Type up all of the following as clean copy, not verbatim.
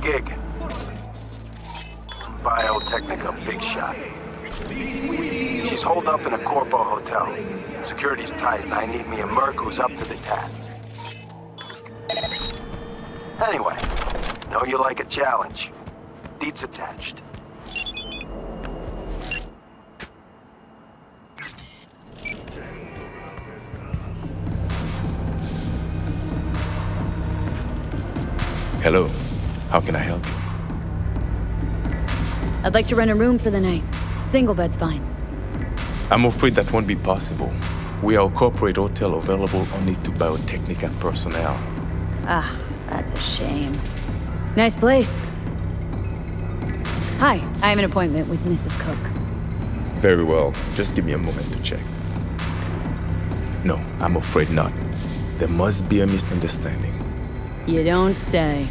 gig. Biotechnica big shot. She's holed up in a Corpo hotel. Security's tight and I need me a merc who's up to the task. Anyway, know you like a challenge. Deeds attached. Hello. How can I help you? I'd like to rent a room for the night. Single bed's fine. I'm afraid that won't be possible. We are a corporate hotel available only to Biotechnica personnel. Ah, that's a shame. Nice place. Hi, I have an appointment with Mrs. Cook. Very well. Just give me a moment to check. No, I'm afraid not. There must be a misunderstanding. You don't say.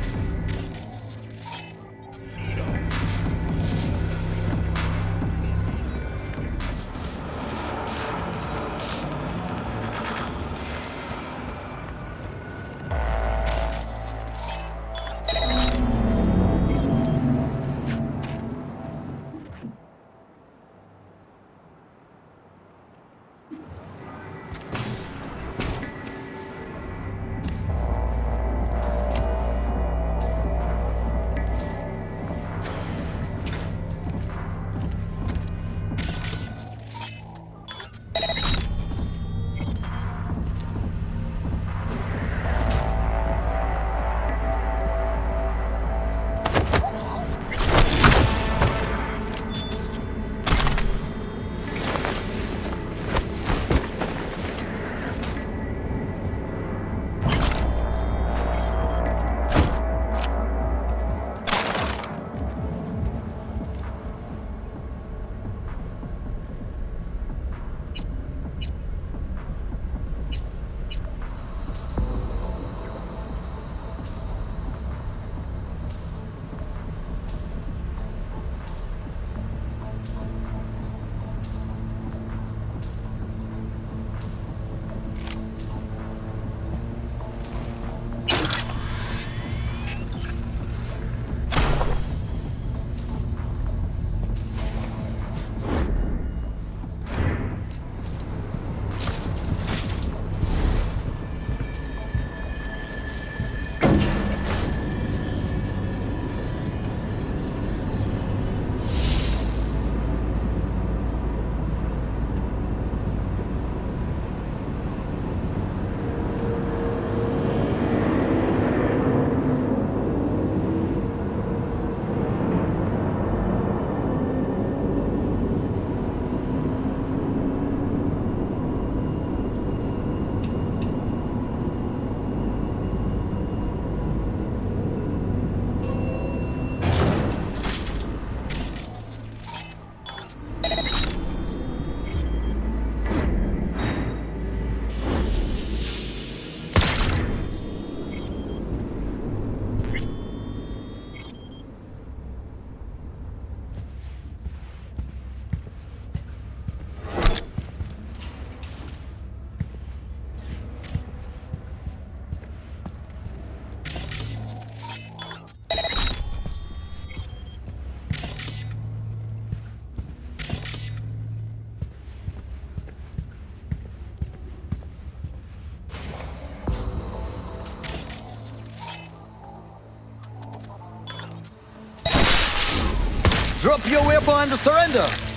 Drop your weapon and surrender!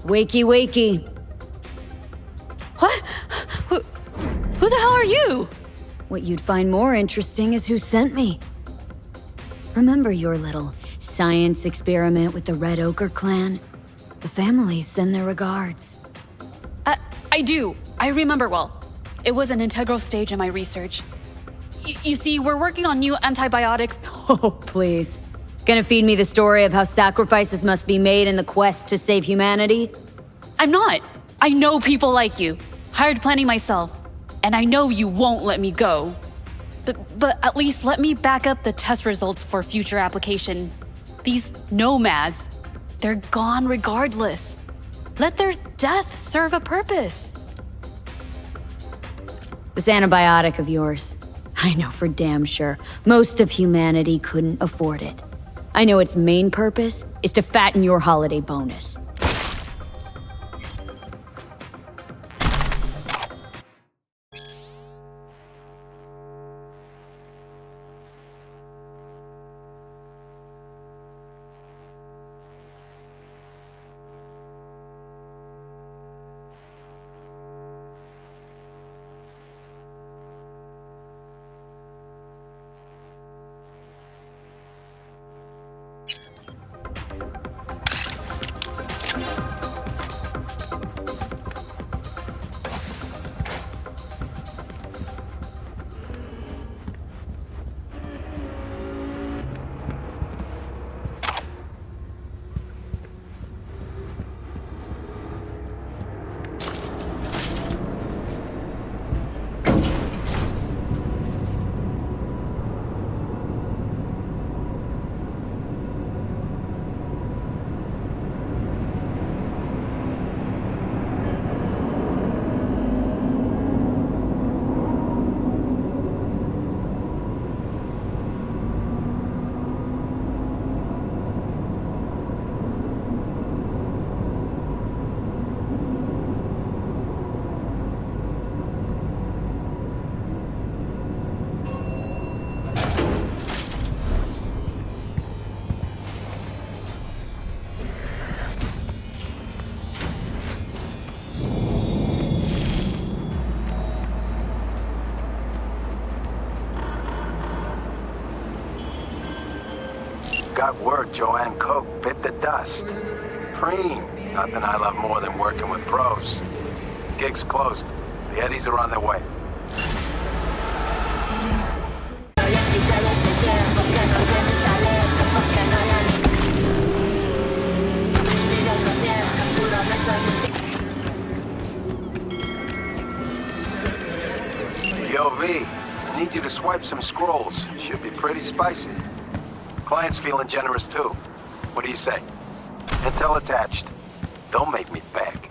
Wakey, wakey. What? Who the hell are you? What you'd find more interesting is who sent me. Remember your little science experiment with the Red Ochre clan? The families send their regards. I do. I remember well. It was an integral stage in my research. You see, we're working on new antibiotic. Oh, please. Gonna feed me the story of how sacrifices must be made in the quest to save humanity? I'm not. I know people like you. Hired planning myself. And I know you won't let me go. But at least let me back up the test results for future application. These nomads, they're gone regardless. Let their death serve a purpose. This antibiotic of yours, I know for damn sure most of humanity couldn't afford it. I know its main purpose is to fatten your holiday bonus. Got word Joanne Coke bit the dust. Preem. Nothing I love more than working with pros. Gig's closed. The Eddies are on their way. Yo, V, I need you to swipe some scrolls. Should be pretty spicy. Client's feeling generous too. What do you say? Intel attached. Don't make me beg.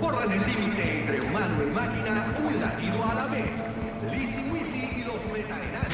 Borran el límite entre humano y máquina un latido a la vez. Lizzy Wizzy y los metaenanos.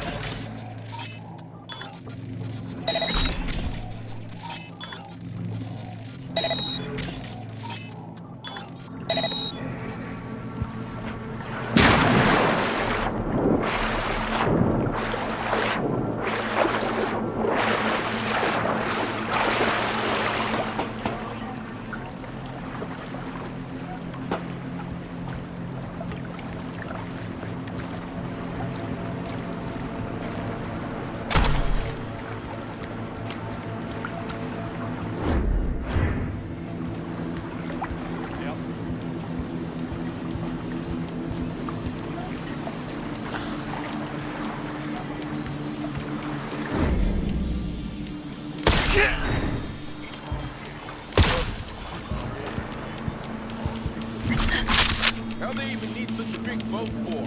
How they even need such a big boat for?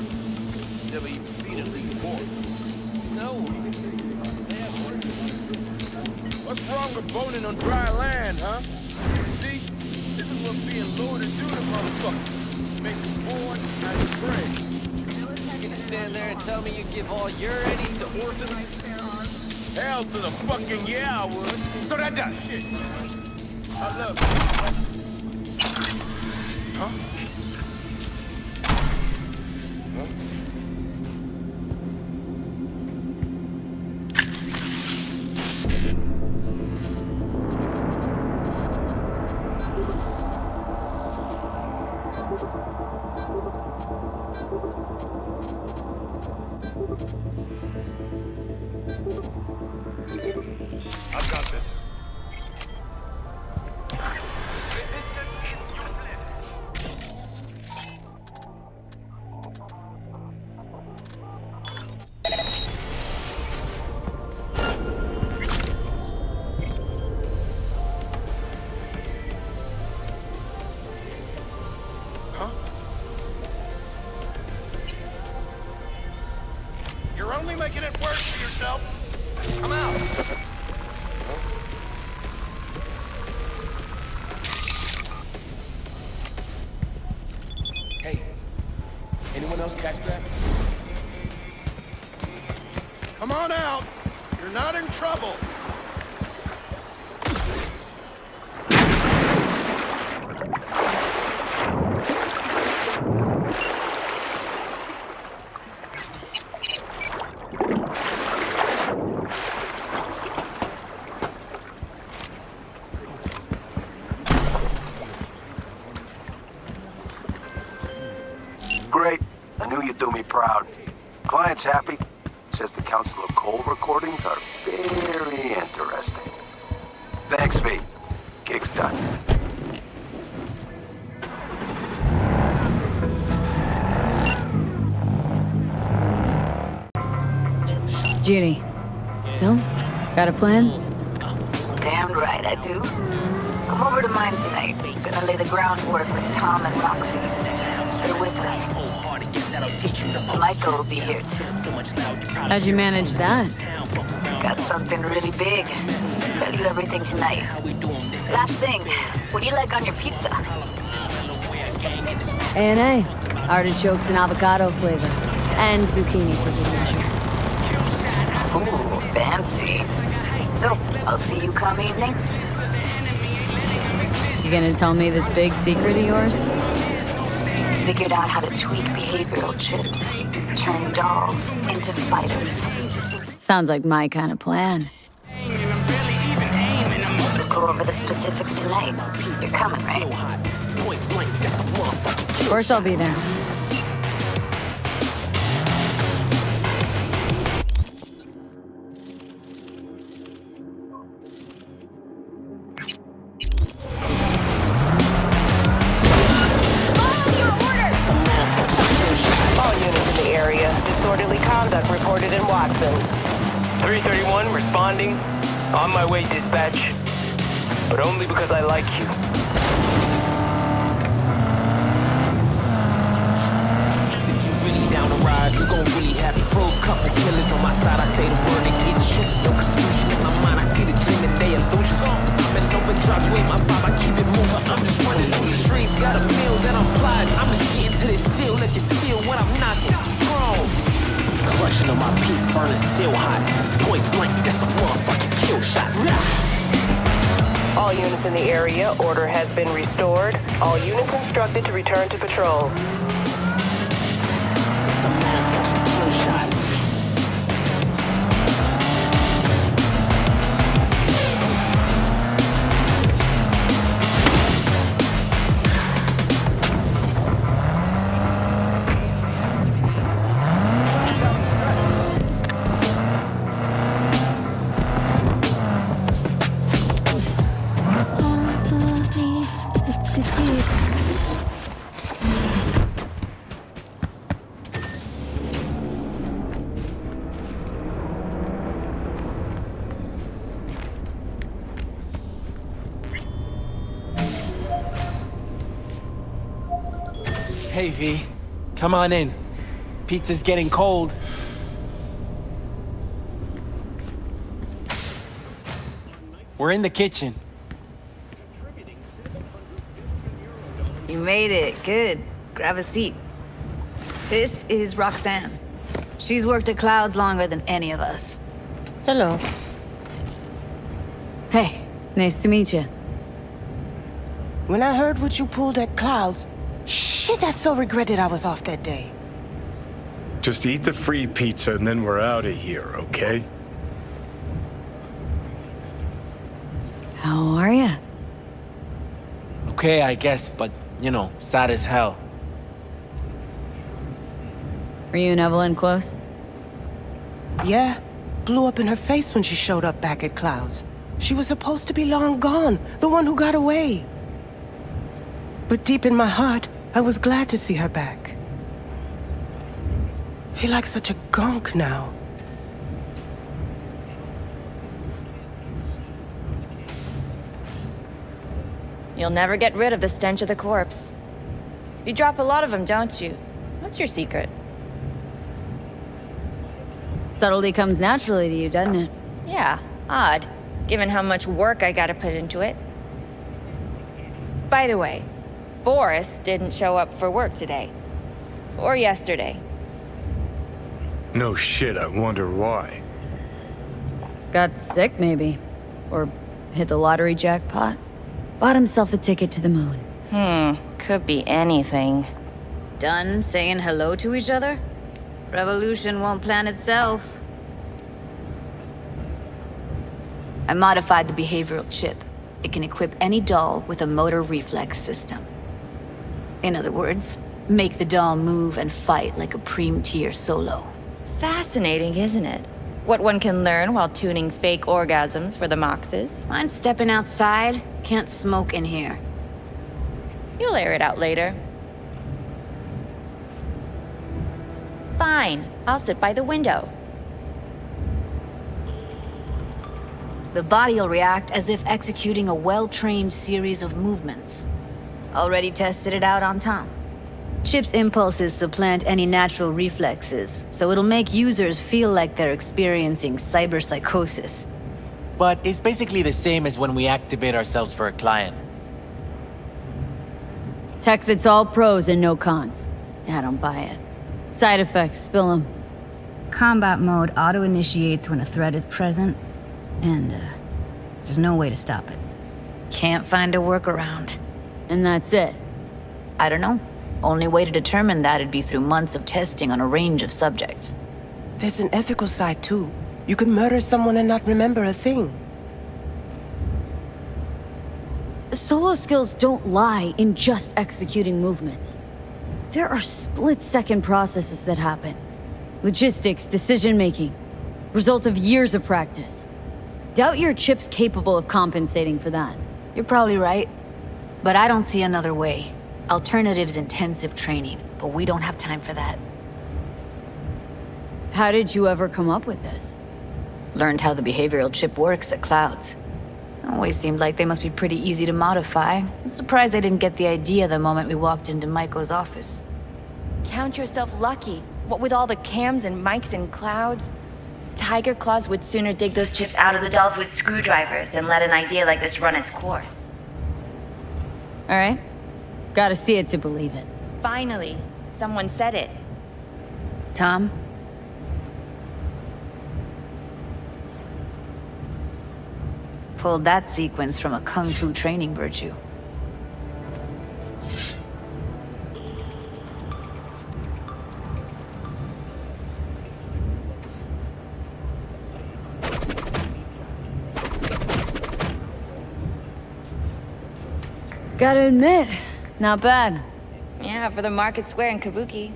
Never even seen it before. No. What's wrong with boating on dry land, huh? See? This is what being loaded do to motherfuckers. Make them born and afraid. You gonna stand there and tell me you give all your eddies to orphans? Hell to the fucking yeah, I would. So that does shit. Look. Huh? I've got this. Huh? You're only making it worse for yourself. Come out. Hey, anyone else catch that? Come on out. You're not in trouble. Great. I knew you'd do me proud. Client's happy. Says the Council of Cole recordings are very interesting. Thanks, V. Gig's done. Judy. So, got a plan? Damn right I do. Come over to mine tonight. Gonna lay the groundwork with Tom and Roxy. They're with us. Michael will be here too. How'd you manage that? Got something really big. Tell you everything tonight. Last thing, what do you like on your pizza? A&A. Artichokes and avocado flavor. And zucchini for good measure. Ooh, fancy. So, I'll see you come evening? You gonna tell me this big secret of yours? Figured out how to tweak behavioral chips. Turn dolls into fighters. Sounds like my kind of plan. We'll go over the specifics tonight. You're coming, right? Of course I'll be there. Disorderly conduct reported in Watson. 331, responding. On my way, dispatch. But only because I like you. If you really down to ride, you gon' really have to prove. Couple killers on my side, I say the word and get shoot. No confusion in my mind, I see the dream and they illusions. I'm in overdrive, you ain't my vibe, I keep it moving. I'm just running through the streets, got a meal that I'm plotting. I'm just getting to this still, if you feel what I'm knocking. Clutching on my piece, burning still hot. Point blank, that's a motherfucking kill shot. All units in the area, order has been restored. All units instructed to return to patrol. It's a motherfucking kill shot. Hey, V. Come on in. Pizza's getting cold. We're in the kitchen. You made it. Good. Grab a seat. This is Roxanne. She's worked at Clouds longer than any of us. Hello. Hey, nice to meet you. When I heard what you pulled at Clouds, shit, I so regretted I was off that day. Just eat the free pizza and then we're out of here, okay? How are ya? Okay, I guess, but, you know, sad as hell. Were you and Evelyn close? Yeah, blew up in her face when she showed up back at Clouds. She was supposed to be long gone, the one who got away. But deep in my heart, I was glad to see her back. Feel like such a gunk now. You'll never get rid of the stench of the corpse. You drop a lot of them, don't you? What's your secret? Subtlety comes naturally to you, doesn't it? Yeah, odd, given how much work I gotta put into it. By the way, Forrest didn't show up for work today. Or yesterday. No shit, I wonder why. Got sick, maybe. Or hit the lottery jackpot. Bought himself a ticket to the moon. Could be anything. Done saying hello to each other? Revolution won't plan itself. I modified the behavioral chip. It can equip any doll with a motor reflex system. In other words, make the doll move and fight like a Prime-tier solo. Fascinating, isn't it? What one can learn while tuning fake orgasms for the Moxes. Mind stepping outside? Can't smoke in here. You'll air it out later. Fine, I'll sit by the window. The body will react as if executing a well-trained series of movements. Already tested it out on Tom. Chip's impulses supplant any natural reflexes, so it'll make users feel like they're experiencing cyberpsychosis. But it's basically the same as when we activate ourselves for a client. Tech that's all pros and no cons. I don't buy it. Side effects, spill them. Combat mode auto-initiates when a threat is present, and there's no way to stop it. Can't find a workaround. And that's it? I don't know. Only way to determine that'd be through months of testing on a range of subjects. There's an ethical side too. You can murder someone and not remember a thing. Solo skills don't lie in just executing movements. There are split-second processes that happen. Logistics, decision-making. Result of years of practice. Doubt your chip's capable of compensating for that. You're probably right. But I don't see another way. Alternative's intensive training, but we don't have time for that. How did you ever come up with this? Learned how the behavioral chip works at Clouds. Always seemed like they must be pretty easy to modify. I'm surprised I didn't get the idea the moment we walked into Maiko's office. Count yourself lucky. What with all the cams and mics and Clouds? Tiger Claws would sooner dig those chips out of the dolls with screwdrivers than let an idea like this run its course. All right. Gotta see it to believe it. Finally, someone said it. Tom? Pulled that sequence from a kung fu training virtue. Gotta admit, not bad. Yeah, for the Market Square in Kabuki.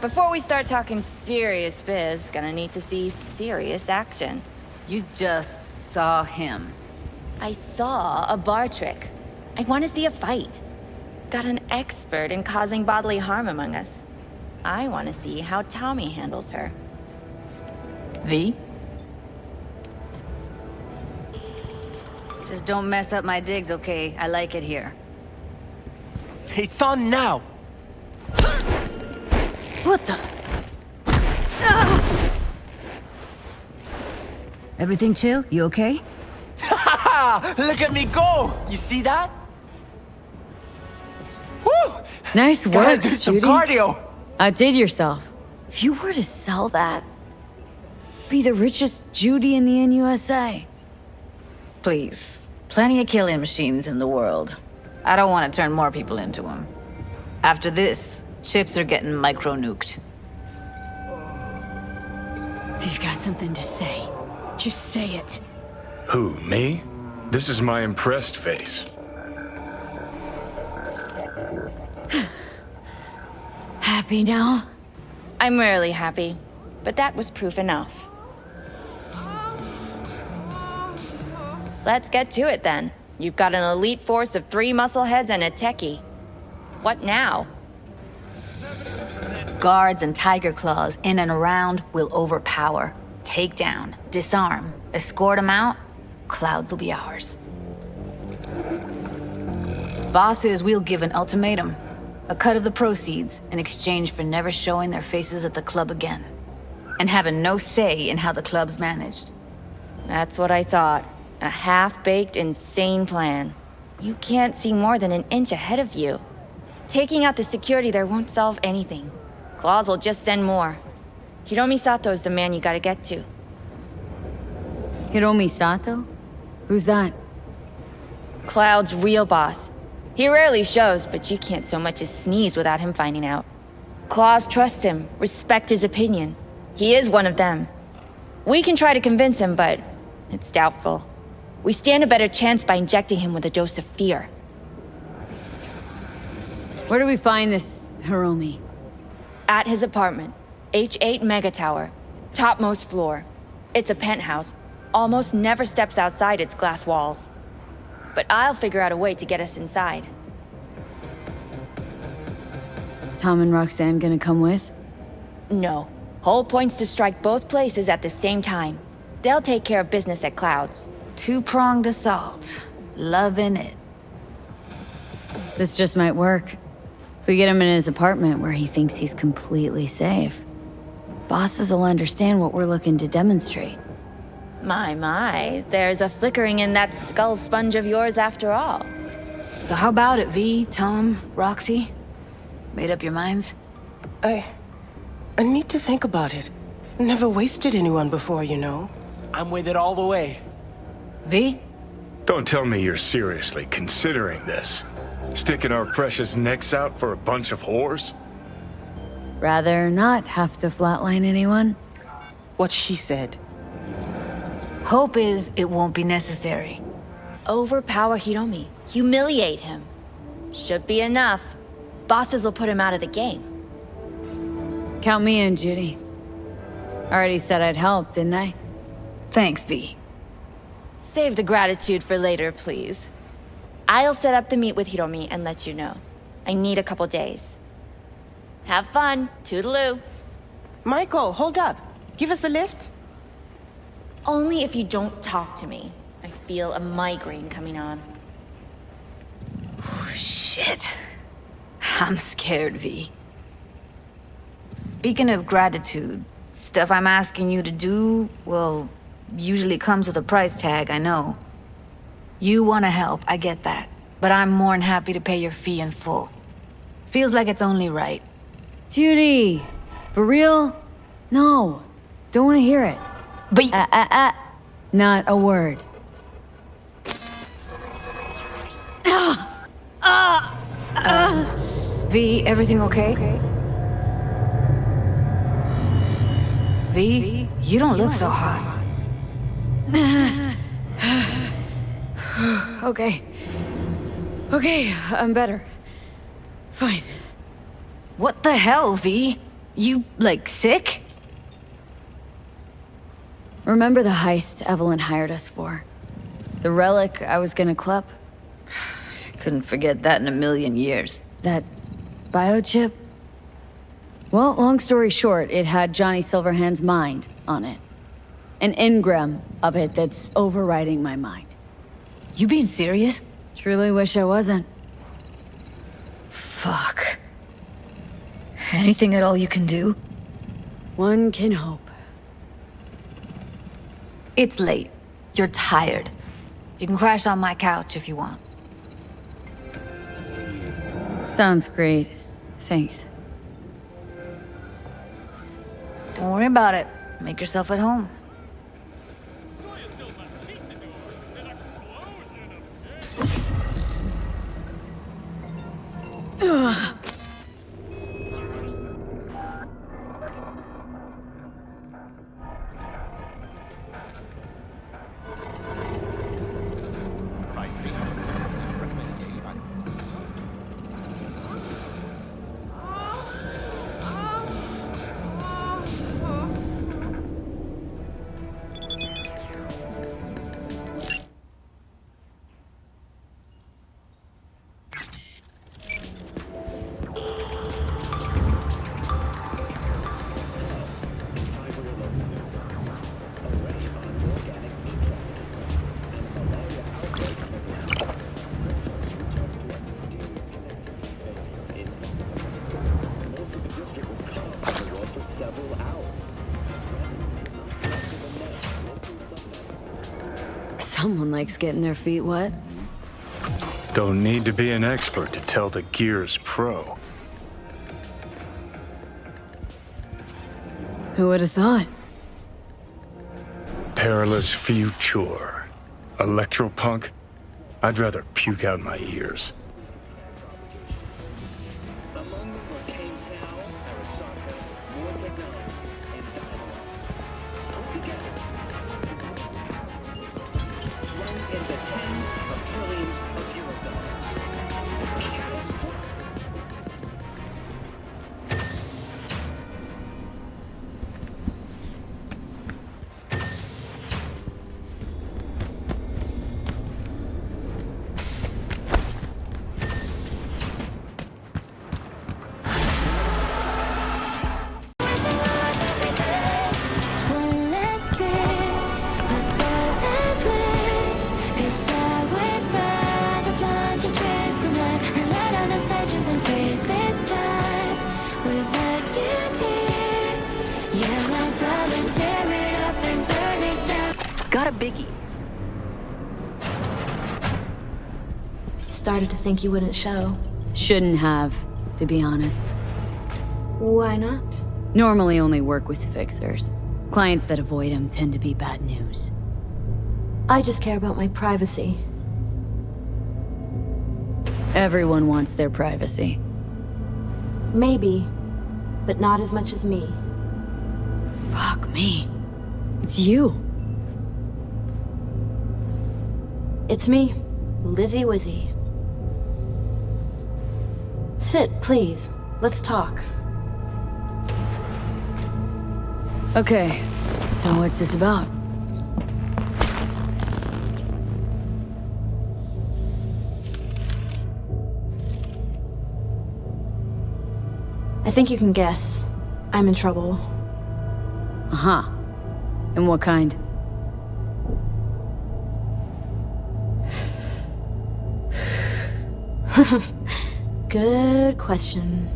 Before we start talking serious biz, gonna need to see serious action. You just saw him. I saw a bar trick. I want to see a fight. Got an expert in causing bodily harm among us. I want to see how Tommy handles her. V? Just don't mess up my digs, okay? I like it here. It's on now! What the? Everything chill? You okay? Look at me go! You see that? Woo! Nice Gotta work, do some Judy. cardio. Outdid yourself. If you were to sell that, be the richest Judy in the NUSA. Please. Plenty of killing machines in the world. I don't want to turn more people into them. After this, chips are getting micro-nuked. If you've got something to say, just say it. Who, me? This is my impressed face. Happy now? I'm rarely happy, but that was proof enough. Let's get to it then. You've got an elite force of 3 muscleheads and a techie. What now? Guards and tiger claws in and around will overpower, take down, disarm, escort them out. Clouds will be ours. Bosses, we'll give an ultimatum. A cut of the proceeds in exchange for never showing their faces at the club again. And having no say in how the club's managed. That's what I thought. A half-baked, insane plan. You can't see more than an inch ahead of you. Taking out the security there won't solve anything. Claws will just send more. Hiromi Sato's the man you gotta get to. Hiromi Sato? Who's that? Cloud's real boss. He rarely shows, but you can't so much as sneeze without him finding out. Claws trust him, respect his opinion. He is one of them. We can try to convince him, but it's doubtful. We stand a better chance by injecting him with a dose of fear. Where do we find this Hiromi? At his apartment, H8 Mega Tower, topmost floor. It's a penthouse, almost never steps outside its glass walls. But I'll figure out a way to get us inside. Tom and Roxanne gonna come with? No. Whole point's to strike both places at the same time. They'll take care of business at Clouds. Two-pronged assault. Loving it. This just might work. If we get him in his apartment where he thinks he's completely safe, bosses will understand what we're looking to demonstrate. My, there's a flickering in that skull sponge of yours after all. So how about it, V, Tom, Roxy? Made up your minds? I need to think about it. Never wasted anyone before, you know. I'm with it all the way. V? Don't tell me you're seriously considering this. Sticking our precious necks out for a bunch of whores? Rather not have to flatline anyone. What she said. Hope is it won't be necessary. Overpower Hiromi. Humiliate him. Should be enough. Bosses will put him out of the game. Count me in, Judy. Already said I'd help, didn't I? Thanks, V. Save the gratitude for later, please. I'll set up the meet with Hiromi and let you know. I need a couple days. Have fun. Toodaloo. Michael, hold up. Give us a lift. Only if you don't talk to me. I feel a migraine coming on. Shit. I'm scared, V. Speaking of gratitude, stuff I'm asking you to do, well, usually comes with a price tag, I know. You want to help, I get that. But I'm more than happy to pay your fee in full. Feels like it's only right. Judy! For real? No. Don't want to hear it. But not a word. V, everything okay? V, you don't look so hot. Okay. Okay, I'm better. Fine. What the hell, V? You, like, sick? Remember the heist Evelyn hired us for? The relic I was gonna clip? Couldn't forget that in a million years. That biochip? Well, long story short, it had Johnny Silverhand's mind on it. An engram of it that's overriding my mind. You being serious? Truly wish I wasn't. Fuck. Anything at all you can do? One can hope. It's late. You're tired. You can crash on my couch if you want. Sounds great. Thanks. Don't worry about it. Make yourself at home. Ugh. Someone likes getting their feet wet. Don't need to be an expert to tell the Gear's pro. Who would have thought? Perilous future. Electropunk? I'd rather puke out my ears. Got a biggie. Started to think you wouldn't show. Shouldn't have, to be honest. Why not? Normally only work with fixers. Clients that avoid them tend to be bad news. I just care about my privacy. Everyone wants their privacy. Maybe, but not as much as me. Fuck me. It's you. It's me, Lizzie Wizzy. Sit, please. Let's talk. Okay, so what's this about? I think you can guess. I'm in trouble. Uh-huh. And what kind? Good question.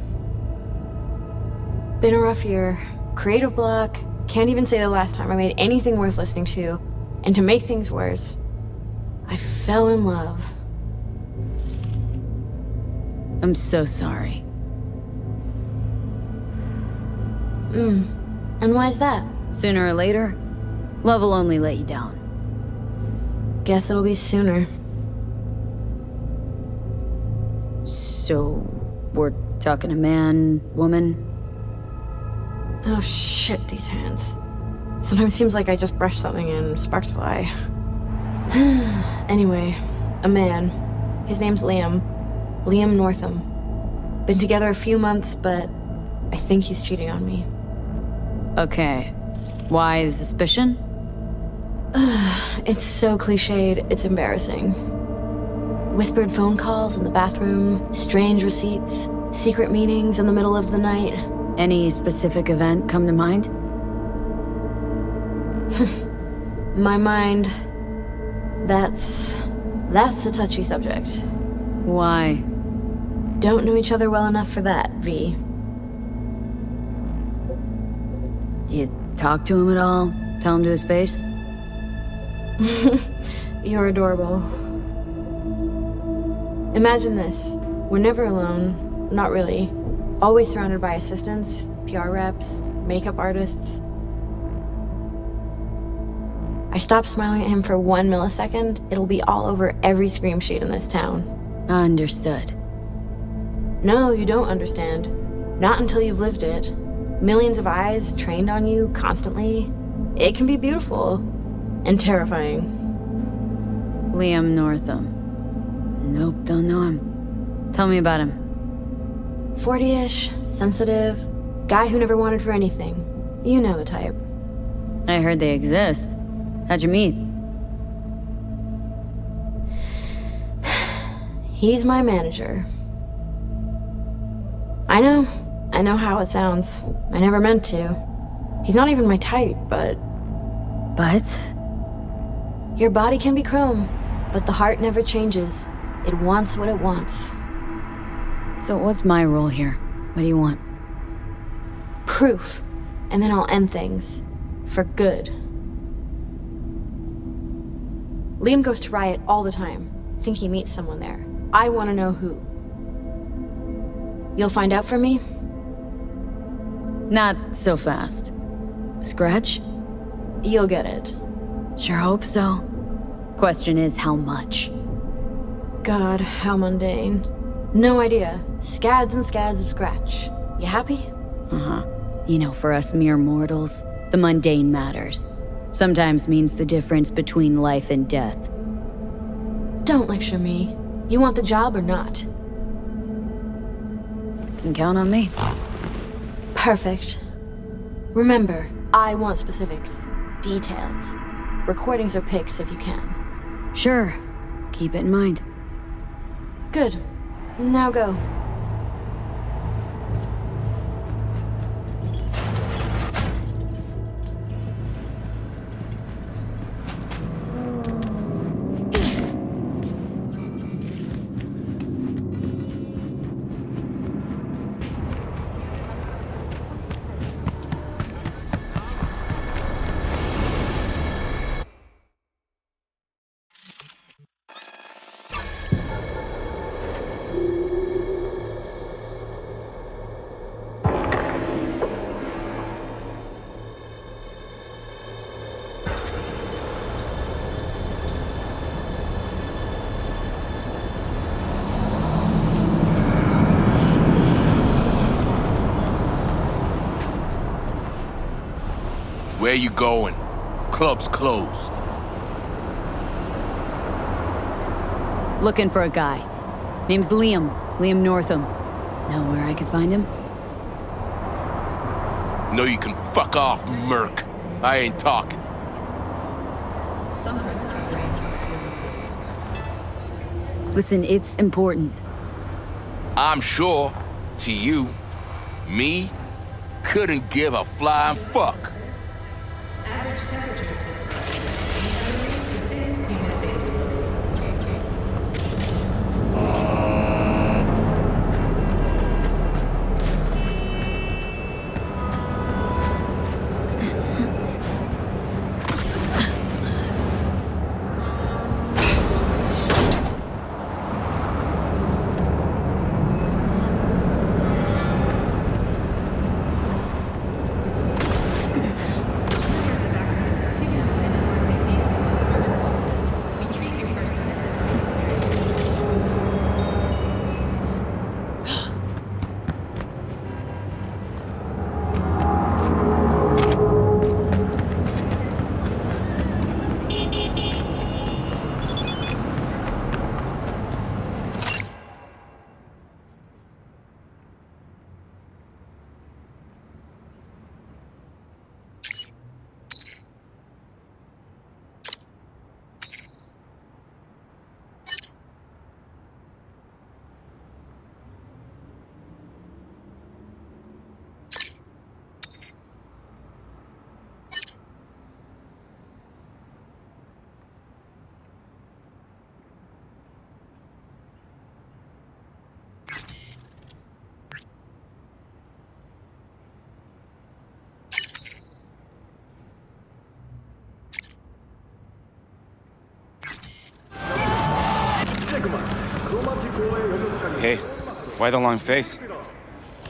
Been a rough year. Creative block. Can't even say the last time I made anything worth listening to. And to make things worse, I fell in love. I'm so sorry. And why's that? Sooner or later, love will only let you down. Guess it'll be sooner. So, we're talking a man, woman? Oh shit, these hands. Sometimes seems like I just brush something and sparks fly. Anyway, a man. His name's Liam. Liam Northam. Been together a few months, but I think he's cheating on me. Okay. Why the suspicion? It's so cliched, it's embarrassing. Whispered phone calls in the bathroom, strange receipts, secret meetings in the middle of the night. Any specific event come to mind? My mind... That's a touchy subject. Why? Don't know each other well enough for that, V. You talk to him at all? Tell him to his face? You're adorable. Imagine this. We're never alone. Not really. Always surrounded by assistants, PR reps, makeup artists. I stop smiling at him for 1 millisecond, it'll be all over every scream sheet in this town. Understood. No, you don't understand. Not until you've lived it. Millions of eyes trained on you constantly. It can be beautiful and terrifying. Liam Northam. Nope, don't know him. Tell me about him. 40-ish, sensitive, guy who never wanted for anything. You know the type. I heard they exist. How'd you meet? He's my manager. I know how it sounds. I never meant to. He's not even my type, but... But? Your body can be chrome, but the heart never changes. It wants what it wants. So what's my role here? What do you want? Proof. And then I'll end things. For good. Liam goes to Riot all the time. Think he meets someone there. I want to know who. You'll find out for me? Not so fast. Scratch? You'll get it. Sure hope so. Question is, how much? God, how mundane. No idea. Scads and scads of scratch. You happy? Uh-huh. You know, for us mere mortals, the mundane matters. Sometimes means the difference between life and death. Don't lecture me. You want the job or not? Can count on me. Perfect. Remember, I want specifics. Details. Recordings or pics if you can. Sure. Keep it in mind. Good. Now go. Where you going? Club's closed. Looking for a guy. Name's Liam. Liam Northam. Know where I could find him? No, you can fuck off, Merc. I ain't talking. Listen, it's important. I'm sure, to you, me, couldn't give a flying fuck. Hey, why the long face?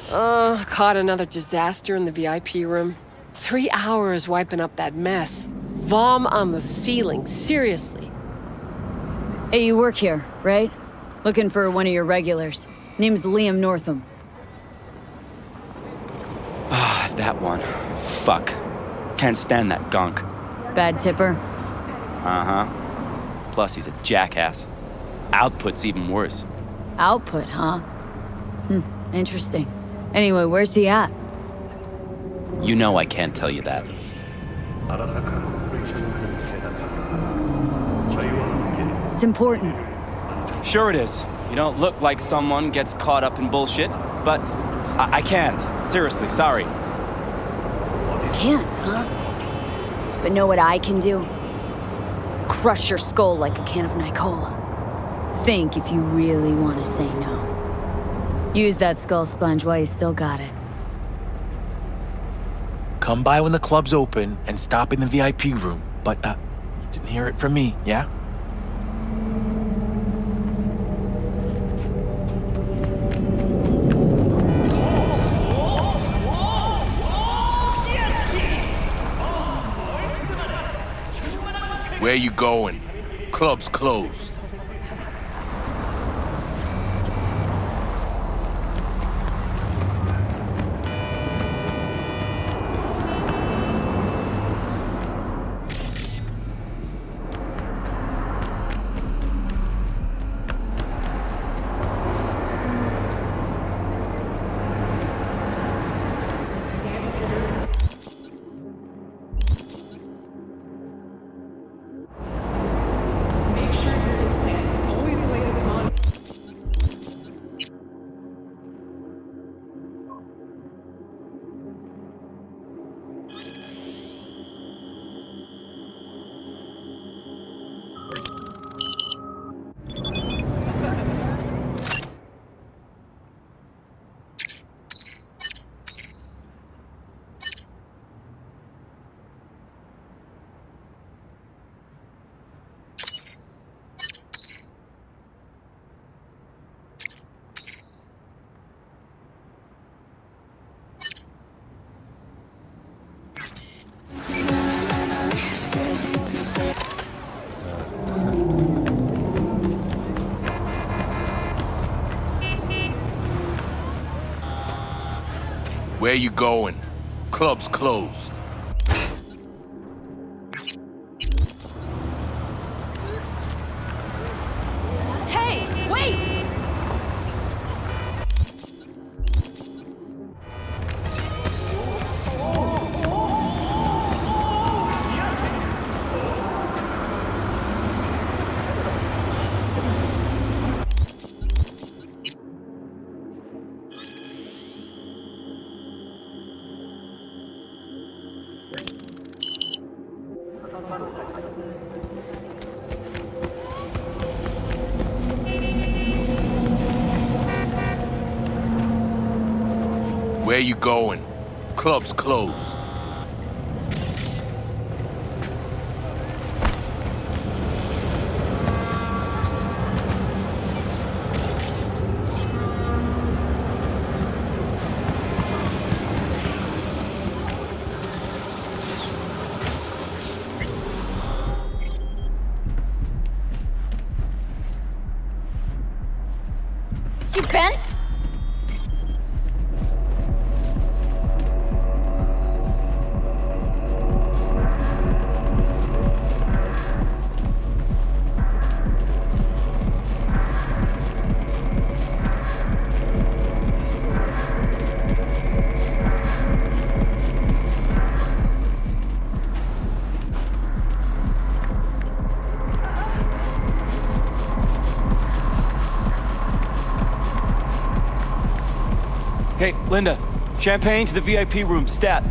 Caught another disaster in the VIP room. 3 hours wiping up that mess. Vom on the ceiling, seriously. Hey, you work here, right? Looking for one of your regulars. Name's Liam Northam. Ah, that one. Fuck. Can't stand that gunk. Bad tipper? Uh-huh. Plus, he's a jackass. Output's even worse. Output, huh? Interesting. Anyway, where's he at? You know I can't tell you that. It's important. Sure it is. You don't look like someone gets caught up in bullshit, but I can't. Seriously, sorry. Can't, huh? But know what I can do? Crush your skull like a can of Nicola. Think if you really want to say no. Use that skull sponge while you still got it. Come by when the club's open and stop in the VIP room. But, you didn't hear it from me, yeah? Where you going? Club's closed. Where you going? Club's closed. Hey, wait! Where you going? Club's closed. You bent? Hey, Linda. Champagne to the VIP room, stat.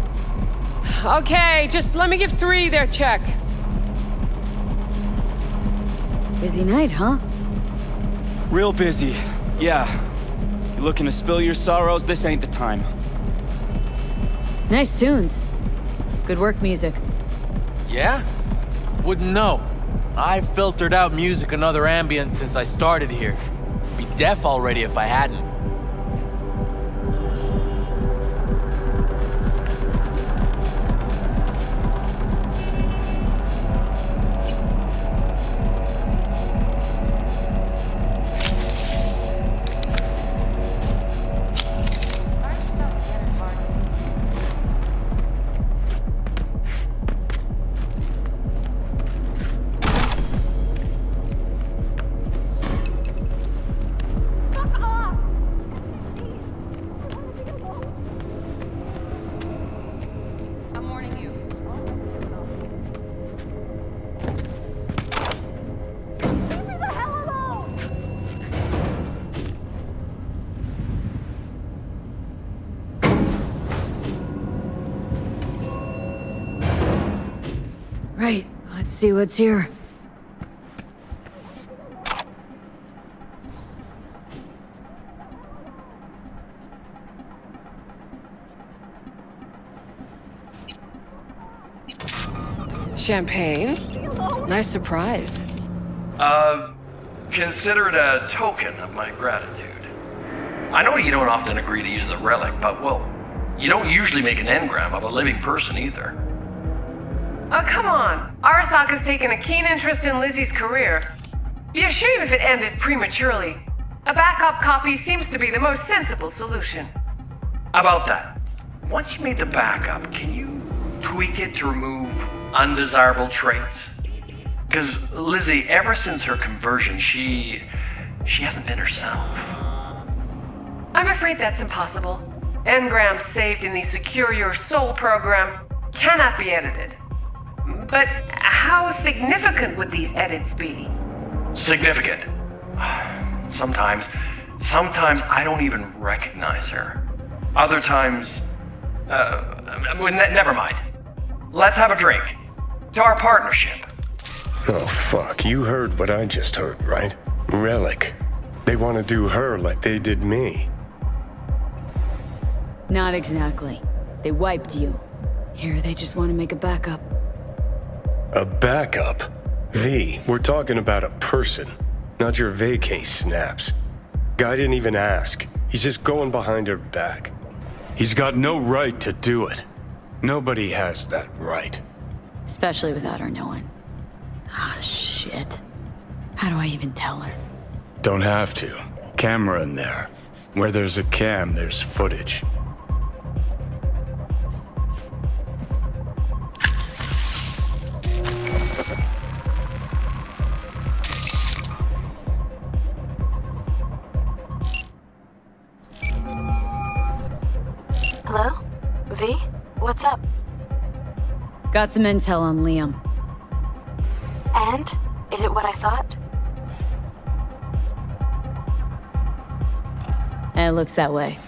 Okay, just let me give 3 their check. Busy night, huh? Real busy. Yeah. You looking to spill your sorrows? This ain't the time. Nice tunes. Good work, music. Yeah? Wouldn't know. I've filtered out music and other ambience since I started here. Be deaf already if I hadn't. Right, let's see what's here. Champagne? Nice surprise. Consider it a token of my gratitude. I know you don't often agree to use the relic, but, well, you don't usually make an engram of a living person either. Oh, come on. Arsak has taken a keen interest in Lizzie's career. Be a shame if it ended prematurely. A backup copy seems to be the most sensible solution. About that, once you made the backup, can you tweak it to remove undesirable traits? Because Lizzie, ever since her conversion, she hasn't been herself. I'm afraid that's impossible. Engrams saved in the Secure Your Soul program cannot be edited. But how significant would these edits be? Significant. Sometimes I don't even recognize her. Other times, never mind. Let's have a drink. To our partnership. Oh, fuck. You heard what I just heard, right? Relic. They want to do her like they did me. Not exactly. They wiped you. Here, they just want to make a backup. A backup? V, we're talking about a person, not your vacay snaps. Guy didn't even ask. He's just going behind her back. He's got no right to do it. Nobody has that right. Especially without her knowing. Ah, shit. How do I even tell her? Don't have to. Camera in there. Where there's a cam, there's footage. Hello? V? What's up? Got some intel on Liam. And? Is it what I thought? It looks that way.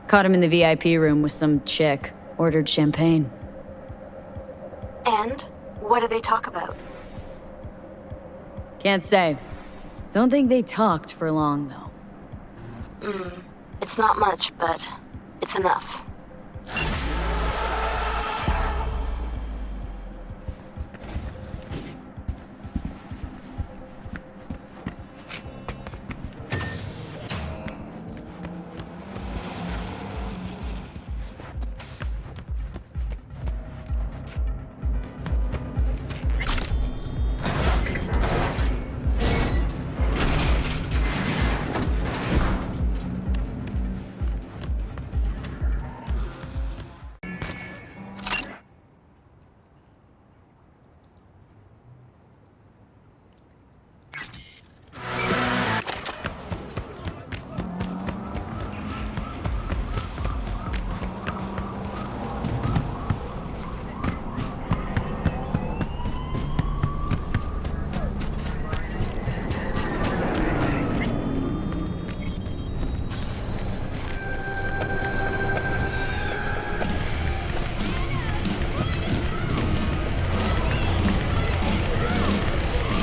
Caught him in the VIP room with some chick. Ordered champagne. And? What did they talk about? Can't say. Don't think they talked for long, though. It's not much, but it's enough.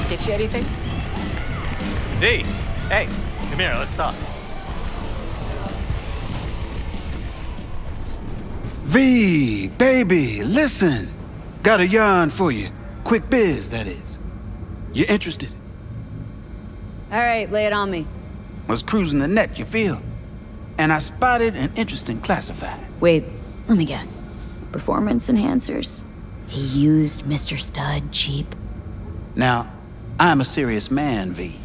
Get you anything? V! Hey, come here, let's talk. V, baby, listen. Got a yarn for you. Quick biz, that is. You interested? All right, lay it on me. Was cruising the net, you feel? And I spotted an interesting classified. Wait, let me guess. Performance enhancers? He used Mr. Stud cheap? Now, I'm a serious man, V.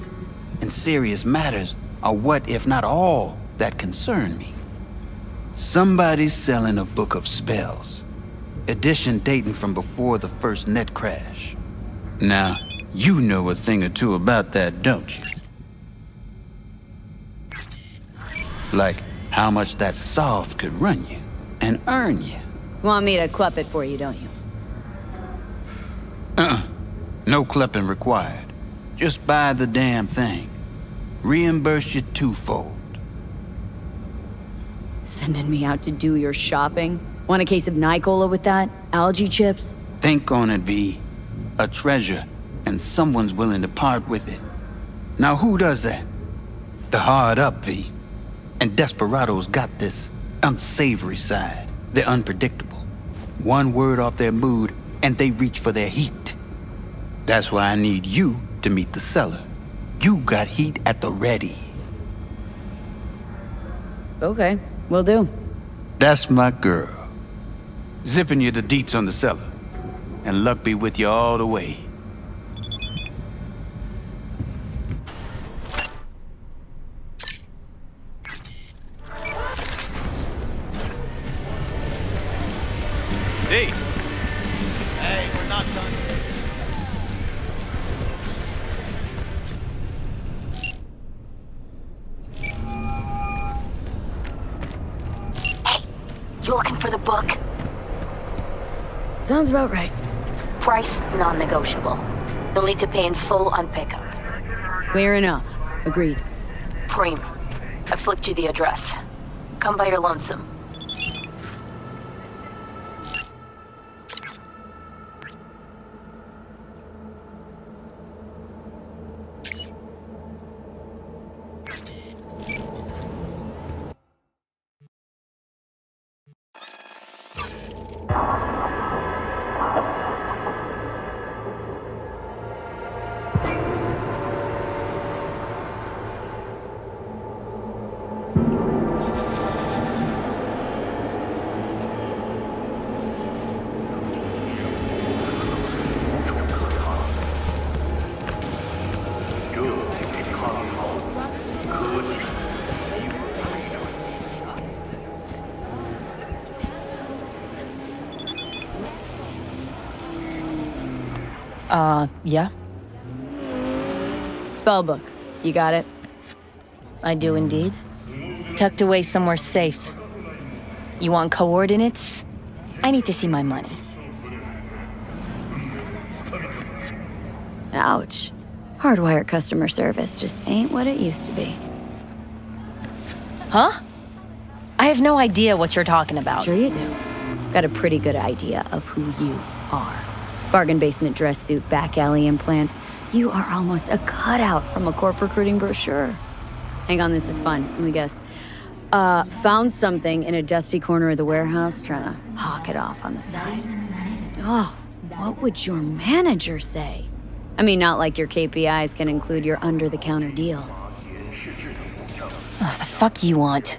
And serious matters are what, if not all, that concern me. Somebody's selling a book of spells. Edition dating from before the first net crash. Now, you know a thing or two about that, don't you? Like how much that soft could run you and earn you. Want me to clup it for you, don't you? No clupping required. Just buy the damn thing. Reimburse you twofold. Sending me out to do your shopping? Want a case of Nicola with that? Algae chips? Think on it, V. A treasure, and someone's willing to part with it. Now who does that? The hard up, V. And desperados got this unsavory side. They're unpredictable. One word off their mood, and they reach for their heat. That's why I need you to meet the seller. You got heat at the ready. Okay, will do. That's my girl. Zipping you the deets on the seller. And luck be with you all the way. Hey! Hey, we're not done. You looking for the book? Sounds about right. Price non-negotiable. You'll need to pay in full on pickup. Clear enough. Agreed. Preem, I flicked you the address. Come by your lonesome. Yeah? Spellbook. You got it? I do indeed. Tucked away somewhere safe. You want coordinates? I need to see my money. Ouch. Hardwire customer service just ain't what it used to be. Huh? I have no idea what you're talking about. Sure you do. Got a pretty good idea of who you are. Bargain basement dress suit, back alley implants. You are almost a cutout from a corp recruiting brochure. Hang on, this is fun. Let me guess. Found something in a dusty corner of the warehouse, trying to hawk it off on the side. Oh, what would your manager say? I mean, not like your KPIs can include your under-the-counter deals. Oh, the fuck you want?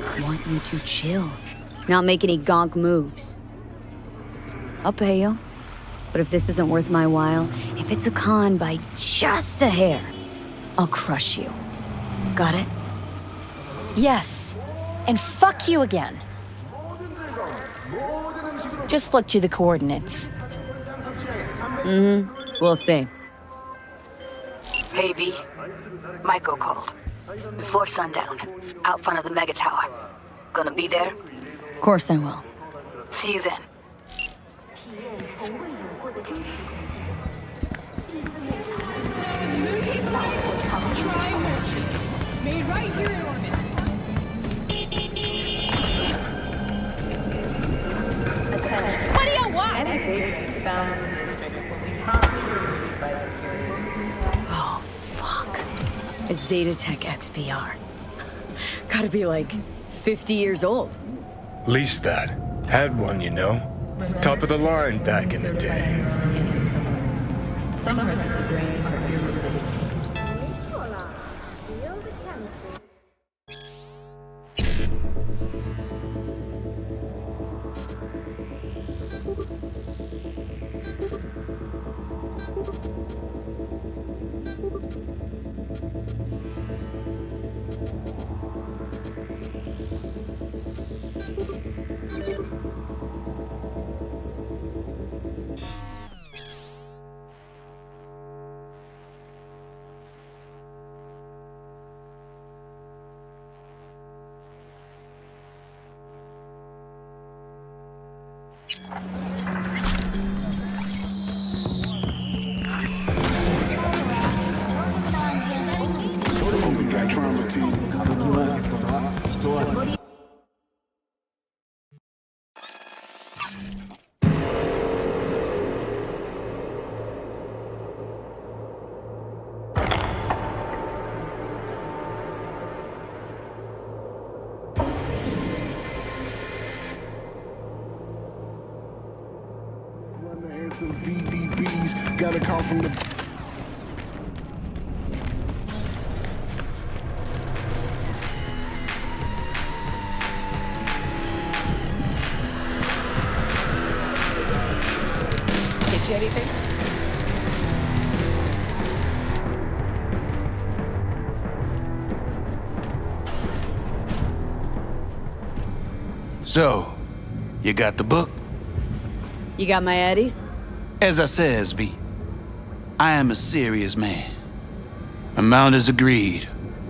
I want you to chill. Not make any gonk moves. I'll pay you. But if this isn't worth my while, if it's a con by just a hair, I'll crush you. Got it? Yes. And fuck you again. Just flicked you the coordinates. We'll see. Hey, V. Michael called. Before sundown, out front of the mega tower. Gonna be there? Of course I will. See you then. Made right here in orbit. What do you want? Oh, fuck. A Zeta Tech XPR. Gotta be like 50 years old. Least that. Had one, you know. Top of the line back in the day. Some parts of the brain are useless. Some BDBs, got a call from the. Get you anything? So, you got the book? You got my eddies? As I says, V, I am a serious man. Amount is agreed.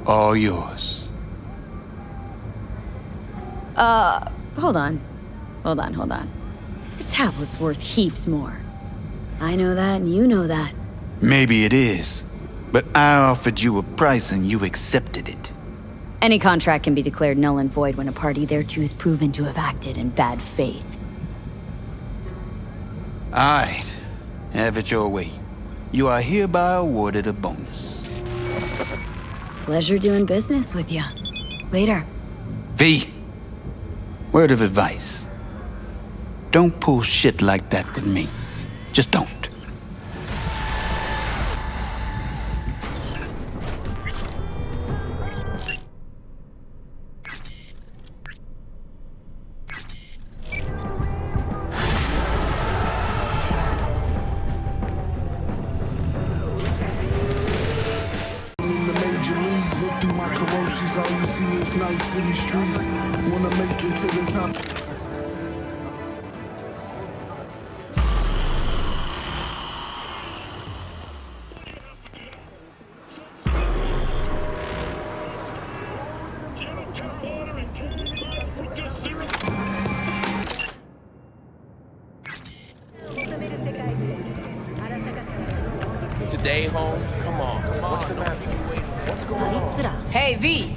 All yours. Hold on. Hold on. The tablet's worth heaps more. I know that, and you know that. Maybe it is, but I offered you a price and you accepted it. Any contract can be declared null and void when a party thereto is proven to have acted in bad faith. All right. Have it your way. You are hereby awarded a bonus. Pleasure doing business with you. Later. V, word of advice. Don't pull shit like that with me. Just don't. All you see is nice city streets. Wanna make it to the top. Today, Holmes? Come on. What's the matter? What's going on? Hey, V!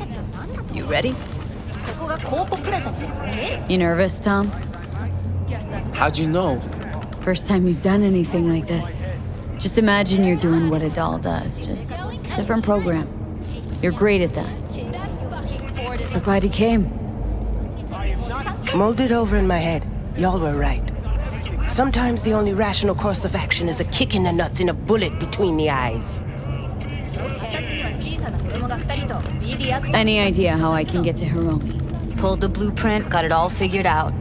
You ready? You nervous, Tom? How'd you know? First time you've done anything like this. Just imagine you're doing what a doll does, just different program. You're great at that. So glad you came. Mulled it over in my head. Y'all were right. Sometimes the only rational course of action is a kick in the nuts and a bullet between the eyes. Any idea how I can get to Hiromi? Pulled the blueprint, got it all figured out.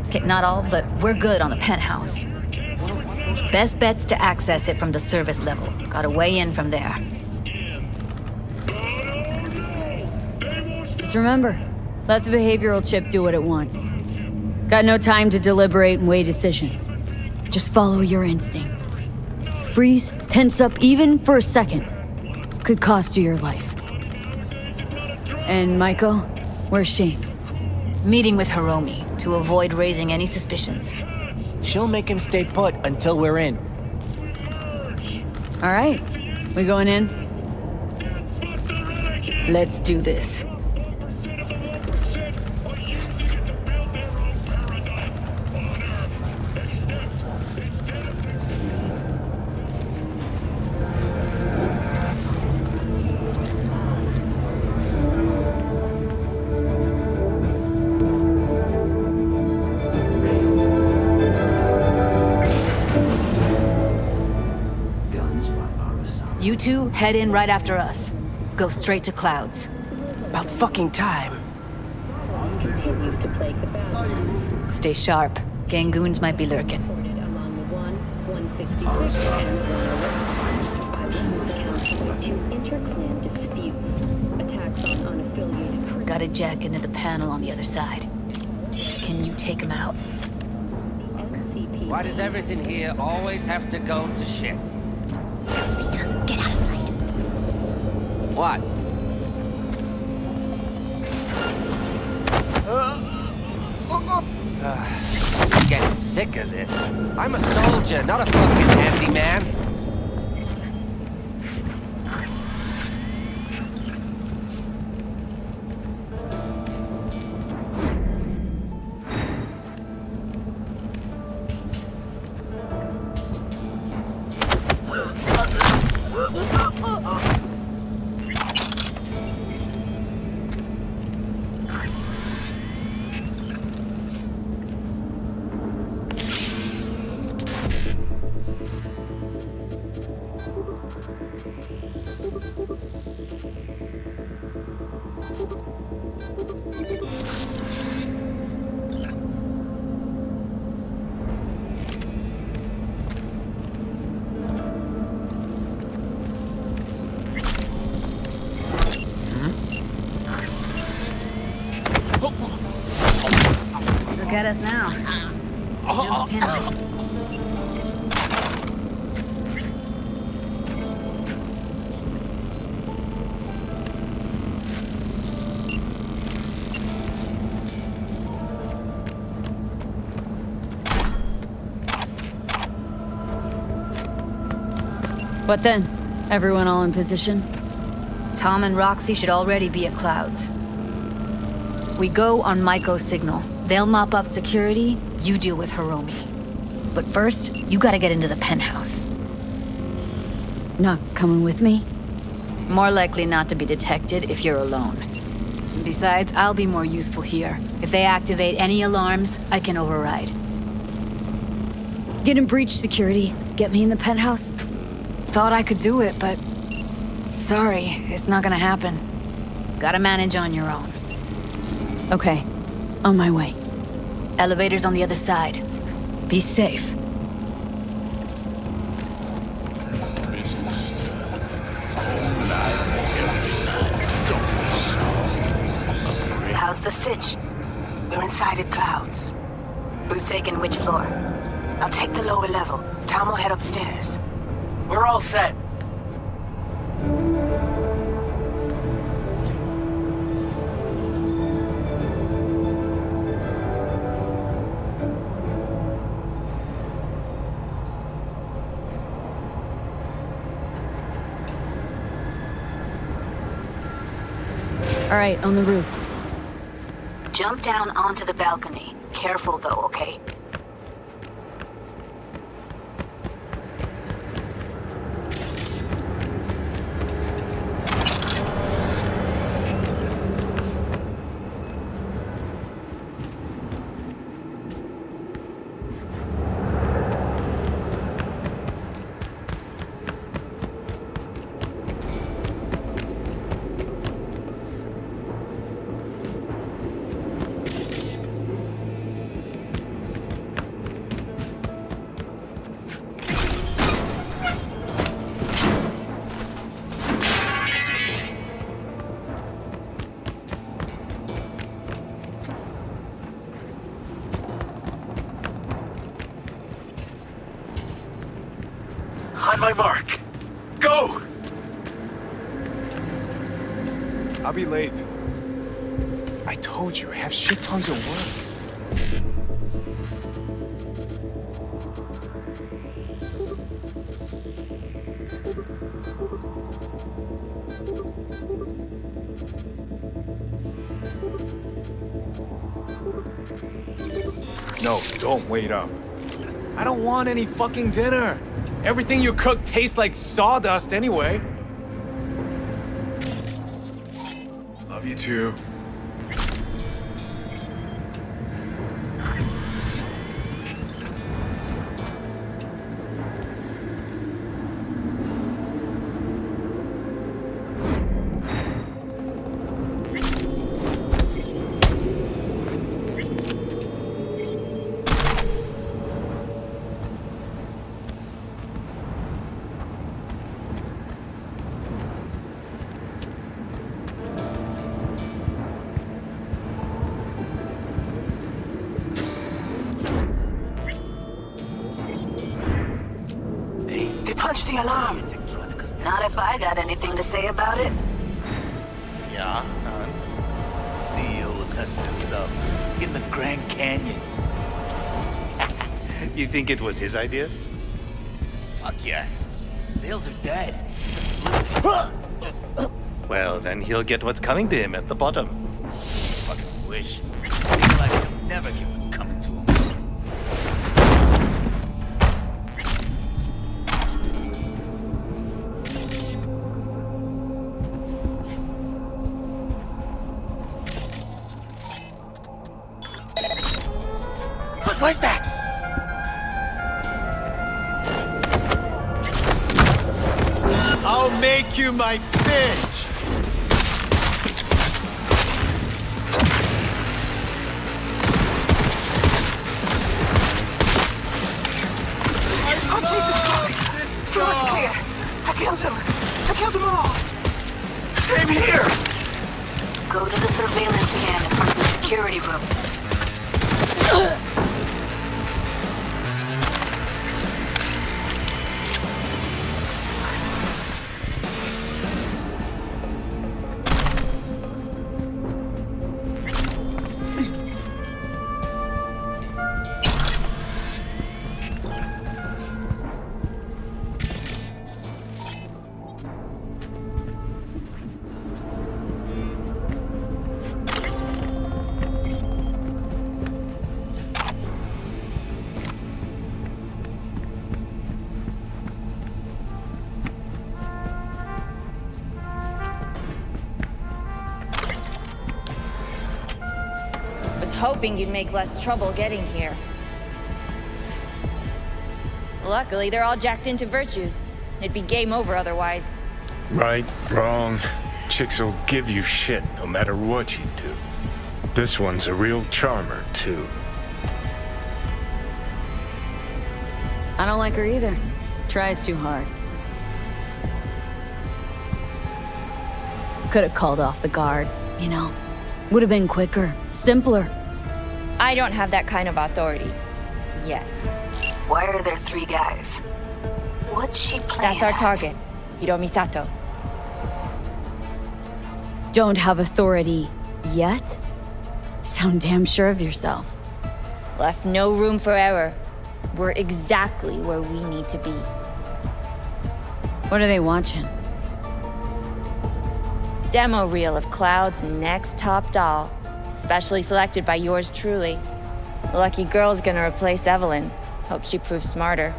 Okay, not all, but we're good on the penthouse. Best bet's to access it from the service level. Gotta weigh in from there. Just remember, let the behavioral chip do what it wants. Got no time to deliberate and weigh decisions. Just follow your instincts. Freeze, tense up even for a second. Could cost you your life. And Maiko, where's she? Meeting with Hiromi to avoid raising any suspicions. She'll make him stay put until we're in. All right, we going in? Let's do this. head in right after us. Go straight to Clouds. About fucking time. Stay sharp. Gangoons might be lurking. Gotta jack into the panel on the other side. Can you take him out? Why does everything here always have to go to shit? See us. Get out of sight. What? I'm getting sick of this. I'm a soldier, not a fucking handyman. Look at us now. Still standing. What then? Everyone all in position? Tom and Roxy should already be at Clouds. We go on Maiko's signal. They'll mop up security, you deal with Hiromi. But first, you gotta get into the penthouse. Not coming with me? More likely not to be detected if you're alone. Besides, I'll be more useful here. If they activate any alarms, I can override. Get in breach security. Get me in the penthouse. Thought I could do it, but... Sorry, it's not gonna happen. Gotta manage on your own. Okay, on my way. Elevator's on the other side. Be safe. How's the sitch? We're inside at Clouds. Who's taking which floor? I'll take the lower level. Tom will head upstairs. We're all set. All right, on the roof. Jump down onto the balcony. Careful though, okay? On my mark. Go! I'll be late. I told you, I have shit tons of work. No, don't wait up. I don't want any fucking dinner. Everything you cook tastes like sawdust anyway. Love you too. the alarm. Not if I got anything to say about it. Yeah, Theo tested himself in the Grand Canyon. You think it was his idea? Fuck yes. Sails are dead. Well, then he'll get what's coming to him at the bottom. Fucking wish. I feel like he'll never get what's coming to him. What was that? I'll make you my bitch! Oh, Jesus Christ! Floor's clear! I killed him! I killed them all! Same here! Go to the surveillance cam in front of the security room. Hoping you'd make less trouble getting here. Luckily, they're all jacked into virtues. It'd be game over otherwise. Right, wrong. Chicks will give you shit no matter what you do. This one's a real charmer, too. I don't like her either. Tries too hard. Could have called off the guards, you know. Would have been quicker, simpler. I don't have that kind of authority. Yet. Why are there 3 guys? What's she playing That's our at? target, Hiromi Sato. Don't have authority yet? Sound damn sure of yourself. Left no room for error. We're exactly where we need to be. What are they watching? Demo reel of Cloud's next top doll. Specially selected by yours truly. The lucky girl's gonna replace Evelyn. Hope she proves smarter.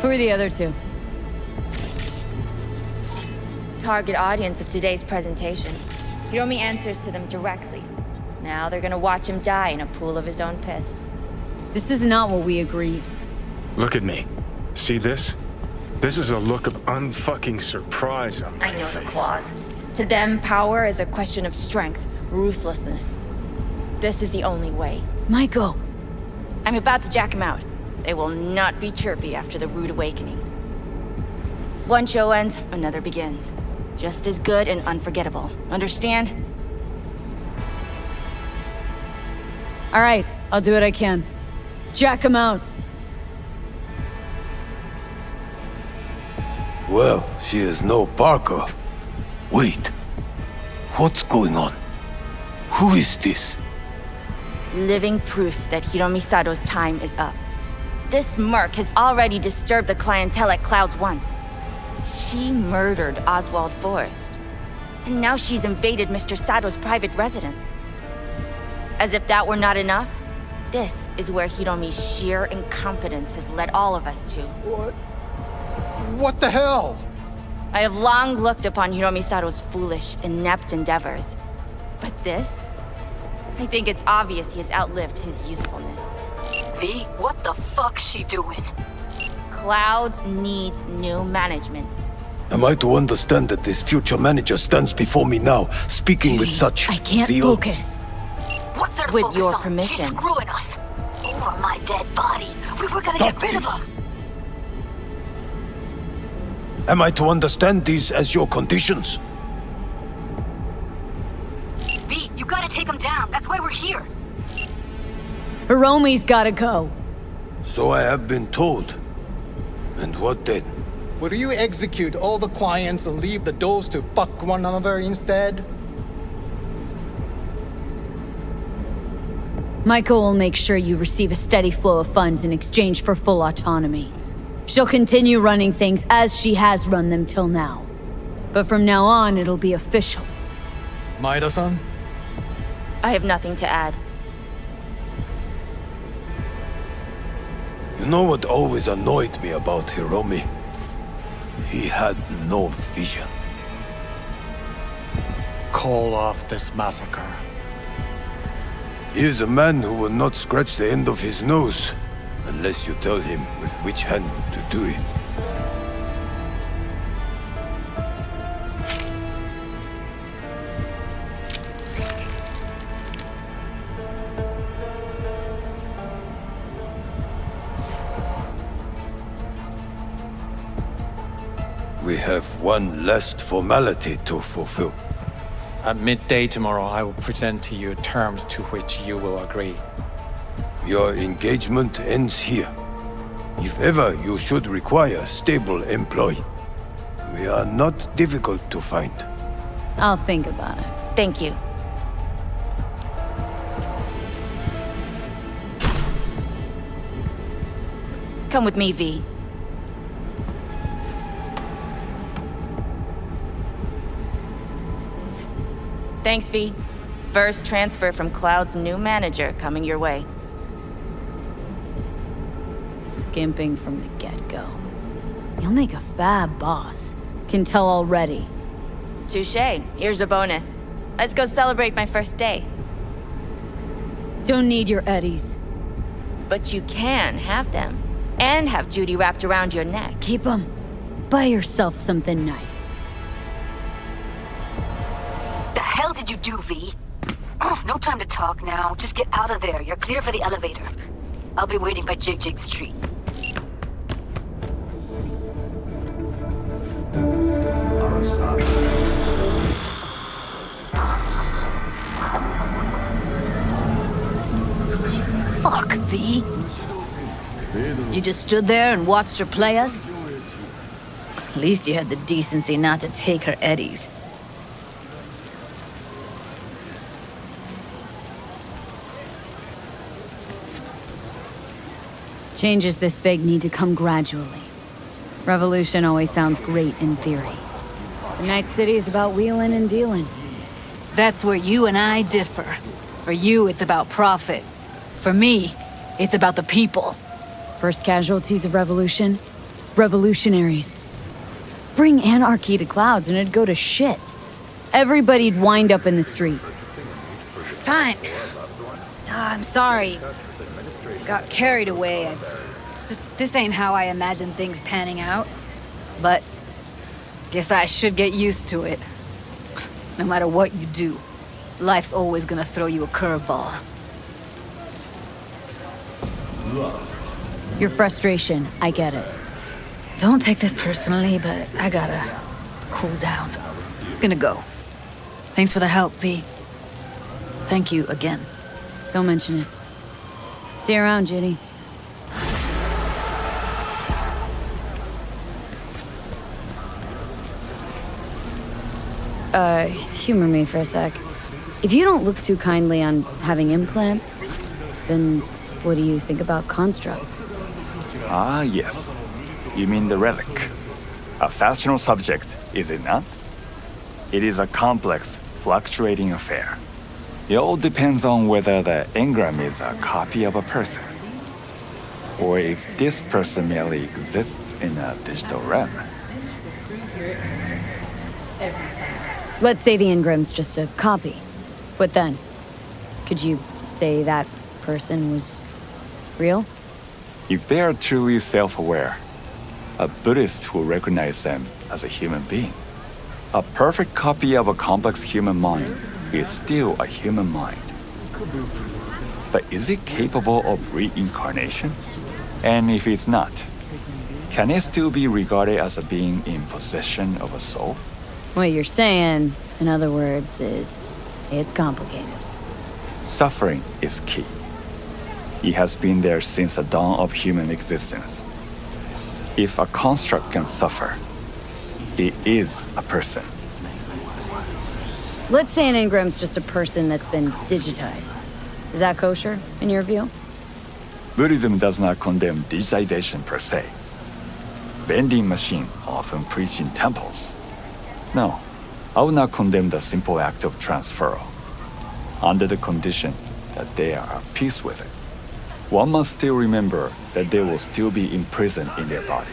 Who are the other 2? Target audience of today's presentation. Hiromi answers to them directly. Now they're gonna watch him die in a pool of his own piss. This is not what we agreed. Look at me. See this? This is a look of unfucking surprise on my I know face. the claws. To them, power is a question of strength, ruthlessness. This is the only way. Maiko. I'm about to jack him out. They will not be chirpy after the rude awakening. One show ends, another begins. Just as good and unforgettable. Understand? All right, I'll do what I can. Jack him out. Well, she is no Parker. Wait. What's going on? Who is this? Living proof that Hiromi Sato's time is up. This merc has already disturbed the clientele at Clouds once. She murdered Oswald Forrest. And now she's invaded Mr. Sato's private residence. As if that were not enough, this is where Hiromi's sheer incompetence has led all of us to. What the hell? I have long looked upon Hiromi Sato's foolish, inept endeavors. But this? I think it's obvious he has outlived his usefulness. V, what the fuck's she doing? Clouds needs new management. Am I to understand that this future manager stands before me now, speaking with such I can't zeal? focus. What's there to With focus your on? permission. She's screwing us. Over my dead body. We were gonna get rid of him. Am I to understand these as your conditions? V, you gotta take him down. That's why we're here. Hiromi's gotta go. So I have been told. And what then? Will you execute all the clients and leave the doors to fuck one another instead? Michael will make sure you receive a steady flow of funds in exchange for full autonomy. She'll continue running things as she has run them till now. But from now on, it'll be official. Maeda-san? I have nothing to add. You know what always annoyed me about Hiromi? He had no vision. Call off this massacre. He is a man who will not scratch the end of his nose unless you tell him with which hand to do it. We have one last formality to fulfill. At midday tomorrow, I will present to you terms to which you will agree. Your engagement ends here. If ever you should require stable employ, we are not difficult to find. I'll think about it. Thank you. Come with me, V. Thanks, V. First transfer from Cloud's new manager coming your way. Skimping from the get-go. You'll make a fab boss. Can tell already. Touché. Here's a bonus. Let's go celebrate my first day. Don't need your eddies. But you can have them. And have Judy wrapped around your neck. Keep them. Buy yourself something nice. The hell did you do, V? Oh, no time to talk now. Just get out of there. You're clear for the elevator. I'll be waiting by Jig Street. Fuck, V. You just stood there and watched her play us? At least you had the decency not to take her eddies. Changes this big need to come gradually. Revolution always sounds great in theory. The Night City is about wheeling and dealing. That's where you and I differ. For you, it's about profit. For me, it's about the people. First casualties of revolution? Revolutionaries. Bring anarchy to Clouds and it'd go to shit. Everybody'd wind up in the street. Fine. I'm sorry. Got carried away. This ain't how I imagined things panning out. But guess I should get used to it. No matter what you do, life's always gonna throw you a curveball. Your frustration, I get it. Don't take this personally, but I gotta cool down. Gonna go. Thanks for the help, V. Thank you again. Don't mention it. See you around, Judy. Humor me for a sec. If you don't look too kindly on having implants, then what do you think about constructs? Ah, yes. You mean the relic. A fascinal subject, is it not? It is a complex, fluctuating affair. It all depends on whether the engram is a copy of a person, or if this person merely exists in a digital realm. Let's say the engram's just a copy. What then? Could you say that person was real? If they are truly self-aware, a Buddhist will recognize them as a human being. A perfect copy of a complex human mind is still a human mind. But is it capable of reincarnation? And if it's not, can it still be regarded as a being in possession of a soul? What you're saying, in other words, is it's complicated. Suffering is key. It has been there since the dawn of human existence. If a construct can suffer, it is a person. Let's say an engram's just a person that's been digitized. Is that kosher, in your view? Buddhism does not condemn digitization per se. Vending machines often preach in temples. No, I would not condemn the simple act of transferal, under the condition that they are at peace with it. One must still remember that they will still be imprisoned in their body,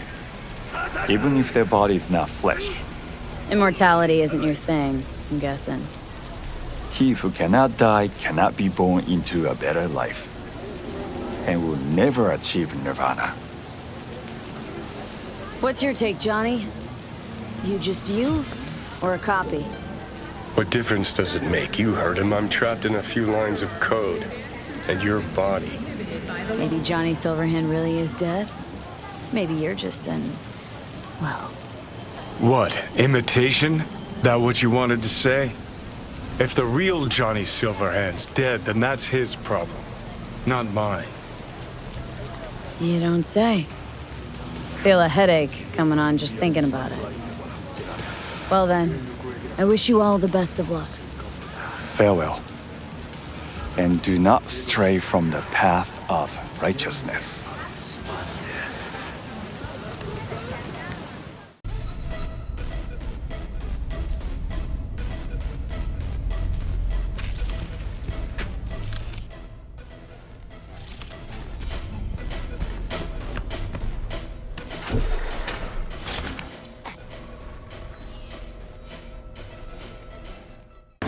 even if their body is not flesh. Immortality isn't your thing, I'm guessing. He who cannot die cannot be born into a better life, and will never achieve nirvana. What's your take, Johnny? You just you? Or a copy? What difference does it make? You heard him. I'm trapped in a few lines of code. And your body. Maybe Johnny Silverhand really is dead? Maybe you're just an... well... What? Imitation? That what you wanted to say? If the real Johnny Silverhand's dead, then that's his problem. Not mine. You don't say. Feel a headache coming on just thinking about it. Well then, I wish you all the best of luck. Farewell. And do not stray from the path of righteousness.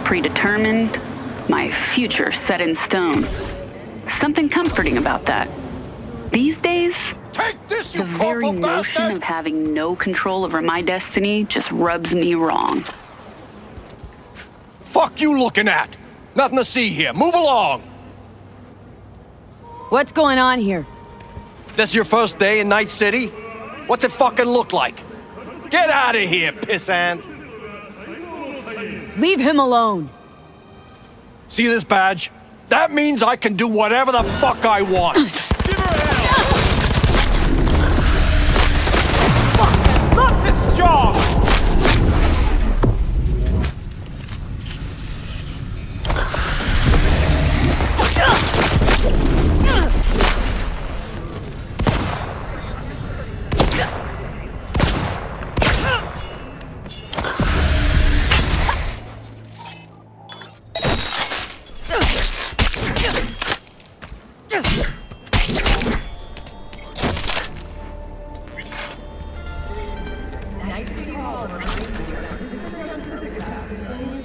Predetermined, my future set in stone. Something comforting about that. These days, the very notion of having no control over my destiny just rubs me wrong. Fuck you looking at? Nothing to see here. Move along! What's going on here? This your first day in Night City? What's it fucking look like? Get out of here, pissant! Leave him alone! See this badge? That means I can do whatever the fuck I want! Give her hell! Fucking love this job!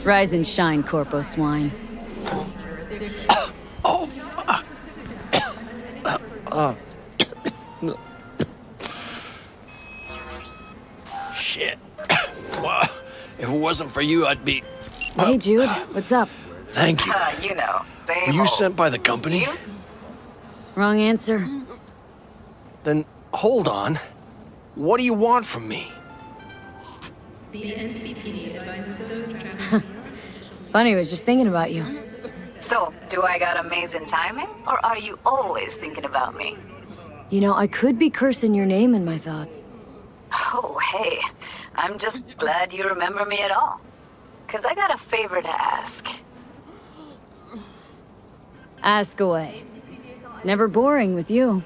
Rise and shine, Corpo Swine. Oh, fuck. Shit. Well, if it wasn't for you, I'd be... Hey, Jude. What's up? Thank you. You know, Were you sent by the company? Wrong answer. Then, hold on. What do you want from me? Funny, I was just thinking about you. So, do I got amazing timing? Or are you always thinking about me? You know, I could be cursing your name in my thoughts. Oh, hey. I'm just glad you remember me at all. 'Cause I got a favor to ask. Ask away. It's never boring with you.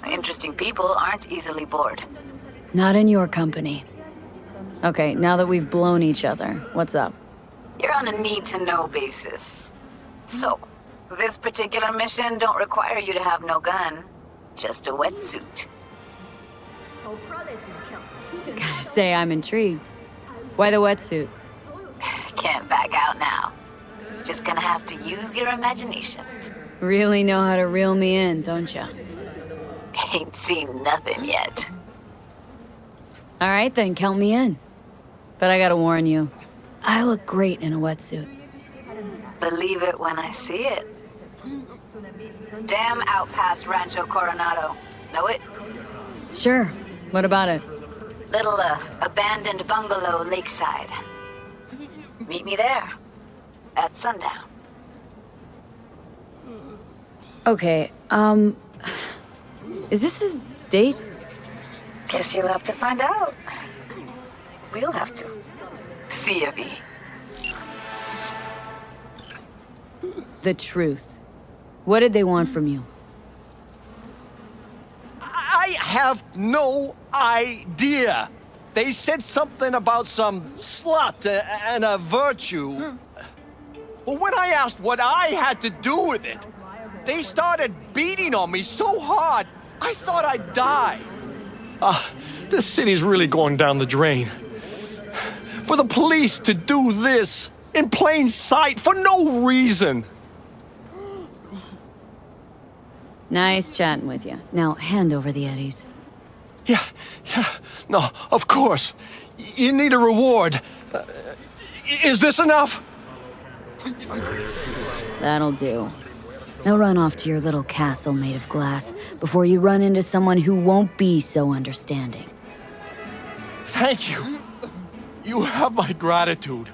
Interesting people aren't easily bored. Not in your company. Okay, now that we've blown each other, what's up? You're on a need-to-know basis. So, this particular mission don't require you to have no gun. Just a wetsuit. Gotta say, I'm intrigued. Why the wetsuit? Can't back out now. Just gonna have to use your imagination. Really know how to reel me in, don't ya? Ain't seen nothing yet. All right then, count me in. But I gotta warn you, I look great in a wetsuit. Believe it when I see it. Dam out past Rancho Coronado. Know it? Sure. What about it? Little, abandoned bungalow lakeside. Meet me there. At sundown. Okay, is this a date? Guess you'll have to find out. We'll have to. See ya, V. The truth. What did they want from you? I have no idea. They said something about some slut and a virtue. But when I asked what I had to do with it, they started beating on me so hard, I thought I'd die. This city's really going down the drain. For the police to do this in plain sight for no reason. Nice chatting with you. Now, hand over the eddies. Yeah, no, of course. You need a reward. Is this enough? That'll do. Now run off to your little castle made of glass before you run into someone who won't be so understanding. Thank you. You have my gratitude.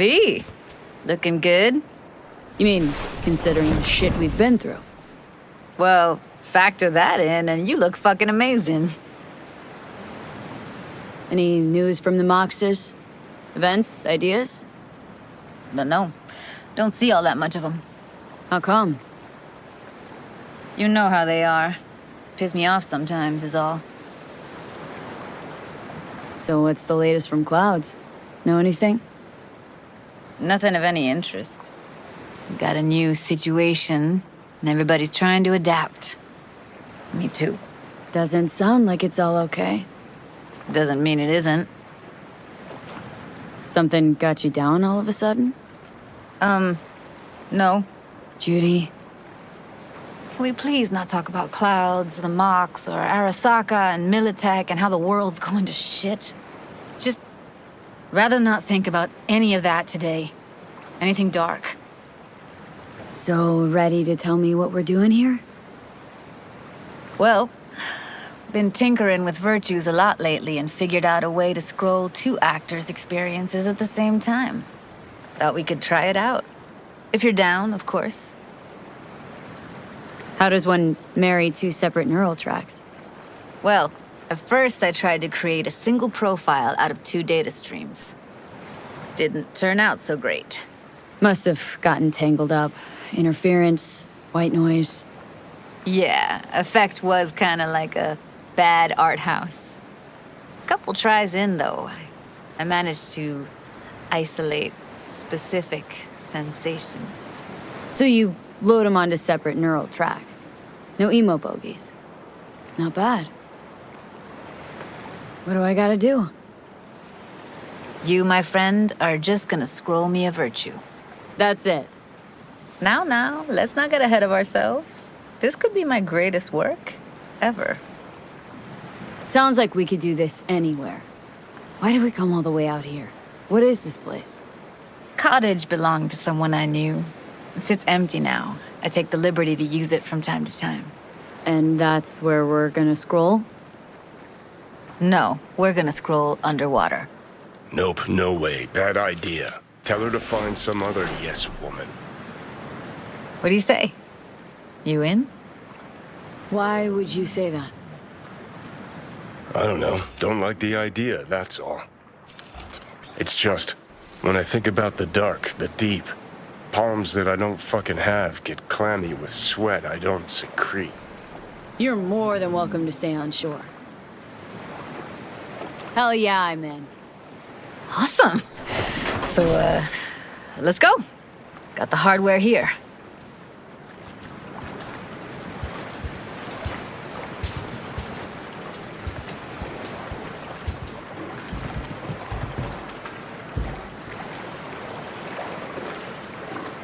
V, looking good? You mean, considering the shit we've been through? Well, factor that in and you look fucking amazing. Any news from the Moxers? Events? Ideas? No. Don't see all that much of them. How come? You know how they are. Piss me off sometimes is all. So what's the latest from Clouds? Know anything? Nothing of any interest. Got a new situation, and everybody's trying to adapt. Me too. Doesn't sound like it's all okay. Doesn't mean it isn't. Something got you down all of a sudden? No. Judy? Can we please not talk about Clouds, the Mox, or Arasaka and Militech and how the world's going to shit? Just rather not think about any of that today. Anything dark. So, ready to tell me what we're doing here? Well, been tinkering with virtues a lot lately and figured out a way to scroll 2 actors' experiences at the same time. Thought we could try it out. If you're down, of course. How does one marry 2 separate neural tracks? Well, at first I tried to create a single profile out of 2 data streams. Didn't turn out so great. Must have gotten tangled up. Interference, white noise. Yeah, effect was kinda like a bad art house. Couple tries in, though, I managed to isolate specific sensations. So you load them onto separate neural tracks. No emo bogies. Not bad. What do I gotta do? You, my friend, are just gonna scroll me a virtue. That's it. Now, let's not get ahead of ourselves. This could be my greatest work ever. Sounds like we could do this anywhere. Why did we come all the way out here? What is this place? Cottage belonged to someone I knew. It sits empty now. I take the liberty to use it from time to time. And that's where we're gonna scroll? No, we're gonna scroll underwater. Nope, no way. Bad idea. Tell her to find some other yes woman. What do you say? You in? Why would you say that? I don't know. Don't like the idea, that's all. It's just, when I think about the dark, the deep, palms that I don't fucking have get clammy with sweat I don't secrete. You're more than welcome to stay on shore. Hell yeah, I'm in. Awesome. So, let's go. Got the hardware here.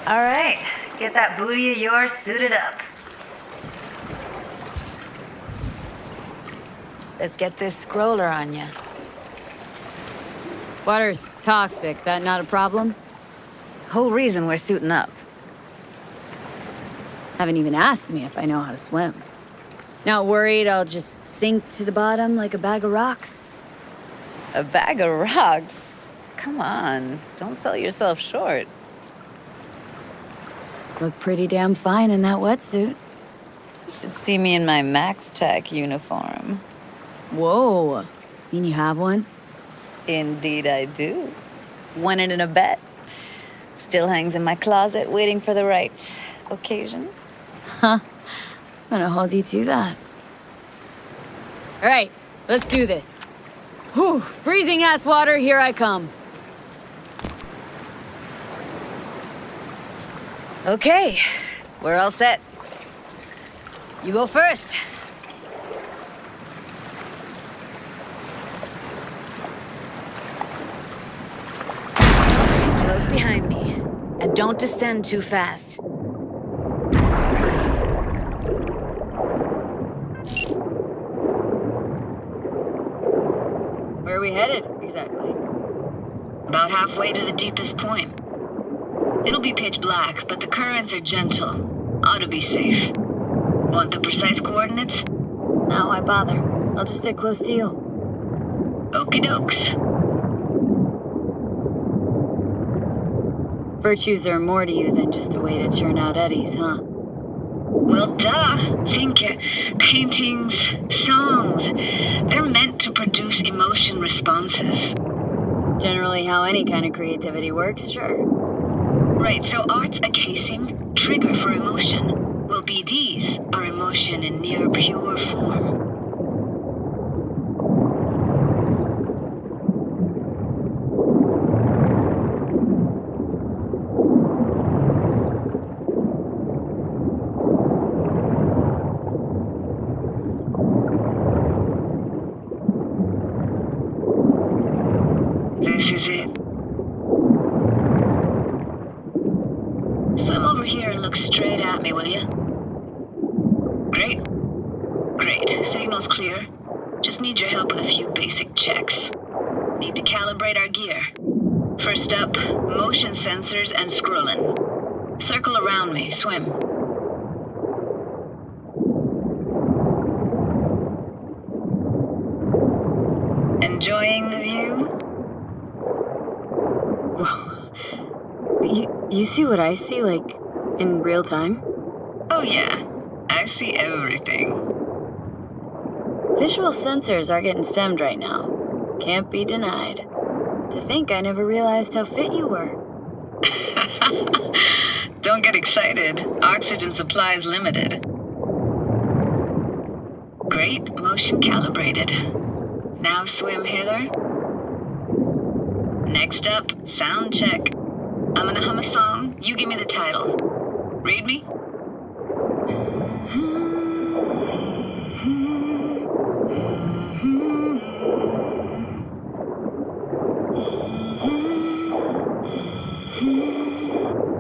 All right, get that booty of yours suited up. Let's get this scroller on ya. Water's toxic, that not a problem? Whole reason we're suiting up. Haven't even asked me if I know how to swim. Not worried I'll just sink to the bottom like a bag of rocks? A bag of rocks? Come on, don't sell yourself short. Look pretty damn fine in that wetsuit. You should see me in my Max Tech uniform. Whoa, mean you have one? Indeed I do. Won it in a bet. Still hangs in my closet waiting for the right occasion. Huh, I'm gonna hold you to that. All right, let's do this. Whew, freezing ass water, here I come. Okay, we're all set. You go first. Close behind me, and don't descend too fast. Where are we headed, exactly? About halfway to the deepest point. It'll be pitch black, but the currents are gentle. Ought to be safe. Want the precise coordinates? No, why bother? I'll just stick close to you. Okie dokes. Virtues are more to you than just a way to churn out eddies, huh? Well, duh. Think paintings, songs. They're meant to produce emotion responses. Generally how any kind of creativity works, sure. Right, so art's a casing, trigger for emotion. Well, BDs are emotion in near pure form. This is it. Swim over here and look straight at me, will you? Great. Great. Signal's clear. Just need your help with a few basic checks. Need to calibrate our gear. First up, motion sensors and scrolling. Circle around me. Swim. Enjoying the view? You see what I see, like, in real time? Oh yeah, I see everything. Visual sensors are getting stemmed right now. Can't be denied. To think I never realized how fit you were. Don't get excited. Oxygen supply is limited. Great, motion calibrated. Now swim hither. Next up, sound check. I'm gonna hum a song, you give me the title. Read me?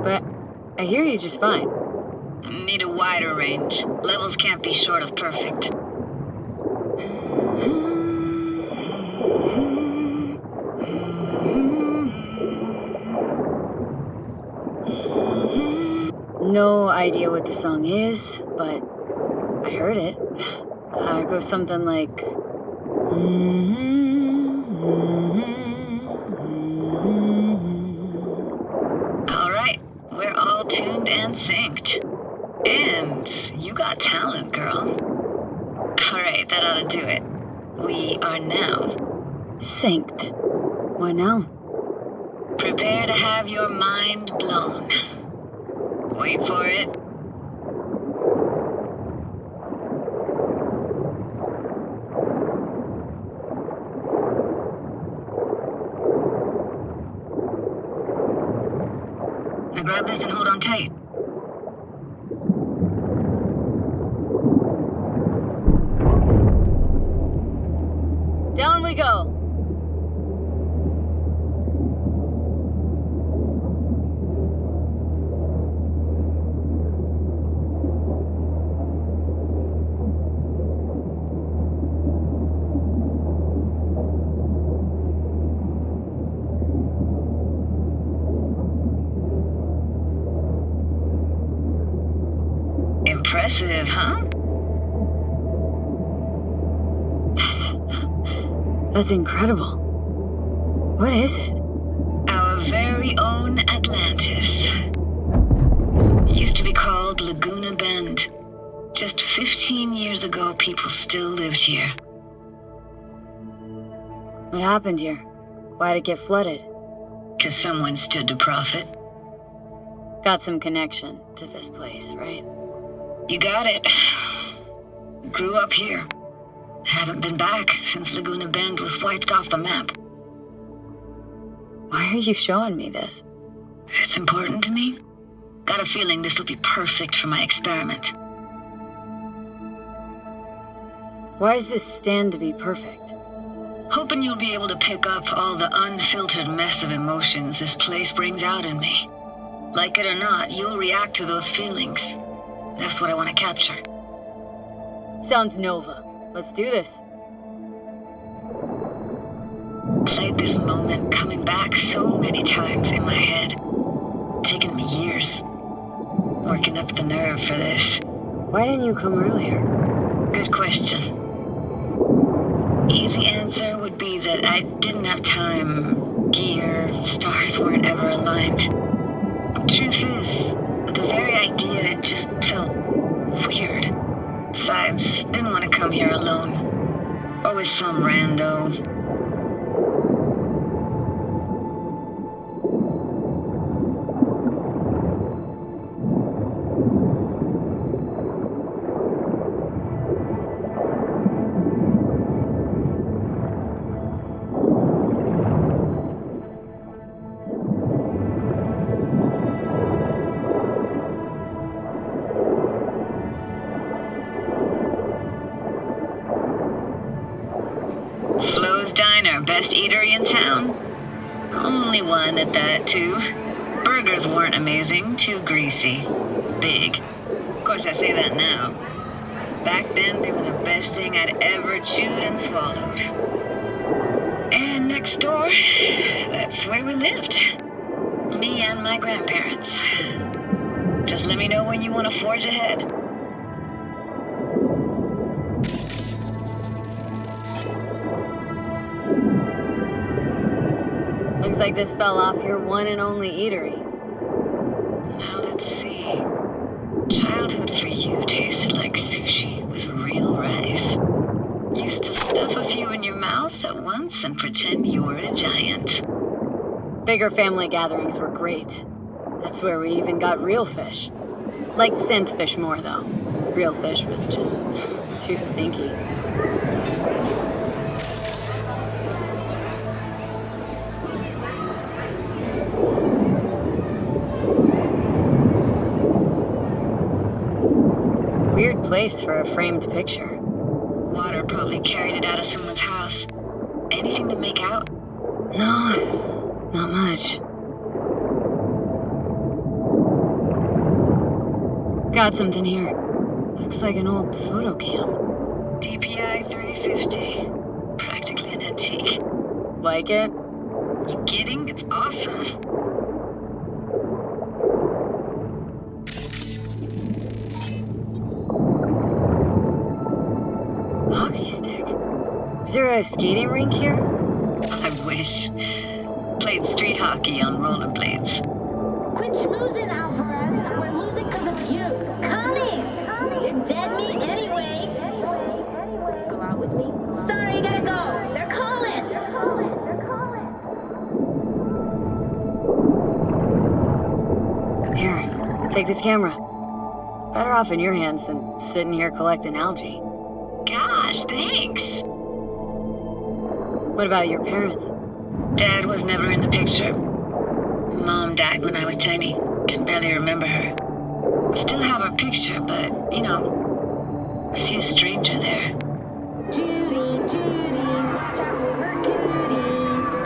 But I hear you just fine. Need a wider range. Levels can't be short of perfect. No idea what the song is, but I heard it. It goes something like... All right, we're all tuned and synced. And you got talent, girl. Alright, that ought to do it. We are now synced. What now? Prepare to have your mind blown. Wait for it. Now grab this and hold on tight. Down we go. Impressive, huh? That's incredible. What is it? Our very own Atlantis. Used to be called Laguna Bend. Just 15 years ago, people still lived here. What happened here? Why'd it get flooded? 'Cause someone stood to profit. Got some connection to this place, right? You got it. Grew up here. Haven't been back since Laguna Bend was wiped off the map. Why are you showing me this? It's important to me. Got a feeling this will be perfect for my experiment. Why does this stand to be perfect? Hoping you'll be able to pick up all the unfiltered mess of emotions this place brings out in me. Like it or not, you'll react to those feelings. That's what I want to capture. Sounds Nova. Let's do this. Played this moment coming back so many times in my head. Taken me years. Working up the nerve for this. Why didn't you come earlier? Good question. Easy answer would be that I didn't have time. Gear, stars weren't ever aligned. Truth is, the very idea just felt weird. Besides, didn't want to come here alone. Or with some rando. Best eatery in town. Only one at that, too. Burgers weren't amazing, too greasy. Big. Of course, I say that now. Back then, they were the best thing I'd ever chewed and swallowed. And next door, that's where we lived. Me and my grandparents. Just let me know when you want to forge ahead. Looks like this fell off your one and only eatery. Now let's see. Childhood for you tasted like sushi with real rice. Used to stuff a few in your mouth at once and pretend you were a giant. Bigger family gatherings were great. That's where we even got real fish. Liked scent fish more, though. Real fish was just too stinky. Weird place for a framed picture. Water probably carried it out of someone's house. Anything to make out? No, not much. Got something here. Looks like an old photo cam. DPI 350. Practically an antique. Like it? You kidding? It's awesome. Hockey stick. Is there a skating rink here? I wish. Played street hockey on rollerblades. Quit schmoozing, Alvarez. We're losing because of you. Come in. You're dead meat anyway. Take this camera. Better off in your hands than sitting here collecting algae. Gosh, thanks. What about your parents? Dad was never in the picture. Mom died when I was tiny. Can barely remember her. Still have her picture, but, you know, I see a stranger there. Judy, watch out for her cooties.